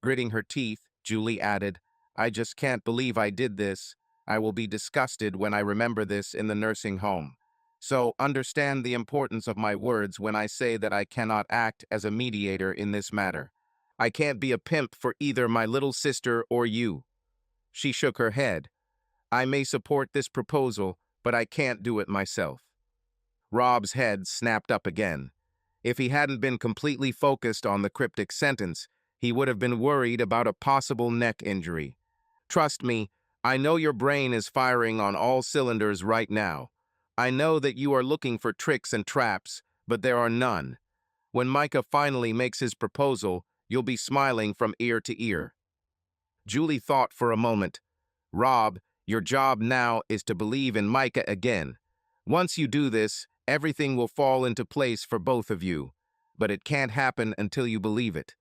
Gritting her teeth, Julie added, I just can't believe I did this. I will be disgusted when I remember this in the nursing home. So understand the importance of my words when I say that I cannot act as a mediator in this matter. I can't be a pimp for either my little sister or you. She shook her head. I may support this proposal, but I can't do it myself. Rob's head snapped up again. If he hadn't been completely focused on the cryptic sentence, he would have been worried about a possible neck injury. Trust me, I know your brain is firing on all cylinders right now. I know that you are looking for tricks and traps, but there are none. When Micah finally makes his proposal, you'll be smiling from ear to ear. Julie thought for a moment. Rob, your job now is to believe in Micah again. Once you do this, everything will fall into place for both of you. But it can't happen until you believe it.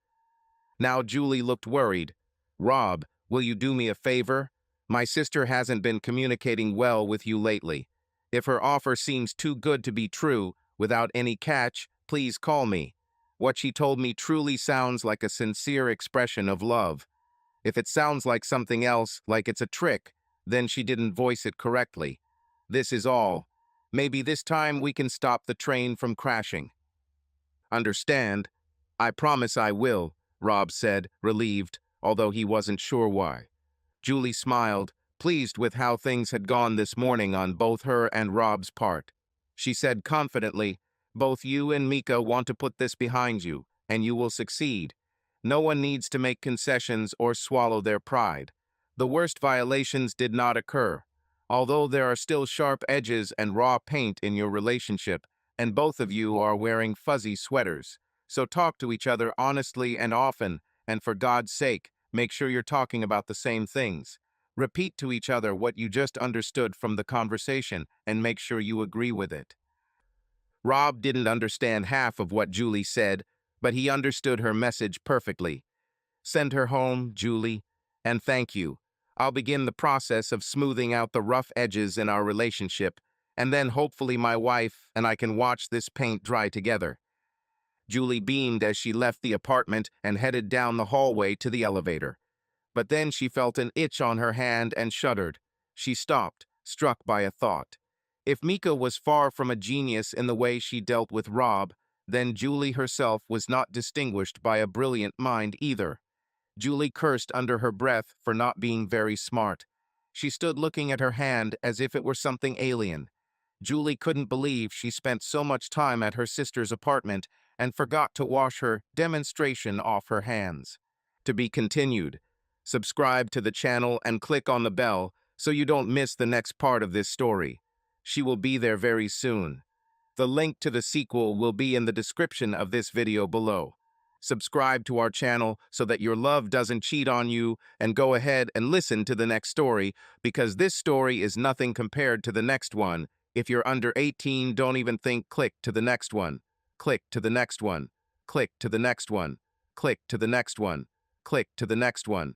Now Julie looked worried. Rob, will you do me a favor? My sister hasn't been communicating well with you lately. If her offer seems too good to be true, without any catch, please call me. What she told me truly sounds like a sincere expression of love. If it sounds like something else, like it's a trick, then she didn't voice it correctly. This is all. Maybe this time we can stop the train from crashing. Understand? I promise I will, Rob said, relieved, although he wasn't sure why. Julie smiled, pleased with how things had gone this morning on both her and Rob's part. She said confidently, both you and Mika want to put this behind you, and you will succeed. No one needs to make concessions or swallow their pride. The worst violations did not occur. Although there are still sharp edges and raw paint in your relationship, and both of you are wearing fuzzy sweaters. So talk to each other honestly and often, and for God's sake, make sure you're talking about the same things. Repeat to each other what you just understood from the conversation, and make sure you agree with it. Rob didn't understand half of what Julie said, but he understood her message perfectly. Send her home, Julie, and thank you. I'll begin the process of smoothing out the rough edges in our relationship, and then hopefully my wife and I can watch this paint dry together. Julie beamed as she left the apartment and headed down the hallway to the elevator. But then she felt an itch on her hand and shuddered. She stopped, struck by a thought. If Mika was far from a genius in the way she dealt with Rob, then Julie herself was not distinguished by a brilliant mind either. Julie cursed under her breath for not being very smart. She stood looking at her hand as if it were something alien. Julie couldn't believe she spent so much time at her sister's apartment and forgot to wash her demonstration off her hands. To be continued. Subscribe to the channel and click on the bell so you don't miss the next part of this story. She will be there very soon. The link to the sequel will be in the description of this video below. Subscribe to our channel so that your love doesn't cheat on you, and go ahead and listen to the next story, because this story is nothing compared to the next one. If you're under 18, don't even think. Click to the next one. Click to the next one. Click to the next one. Click to the next one. Click to the next one.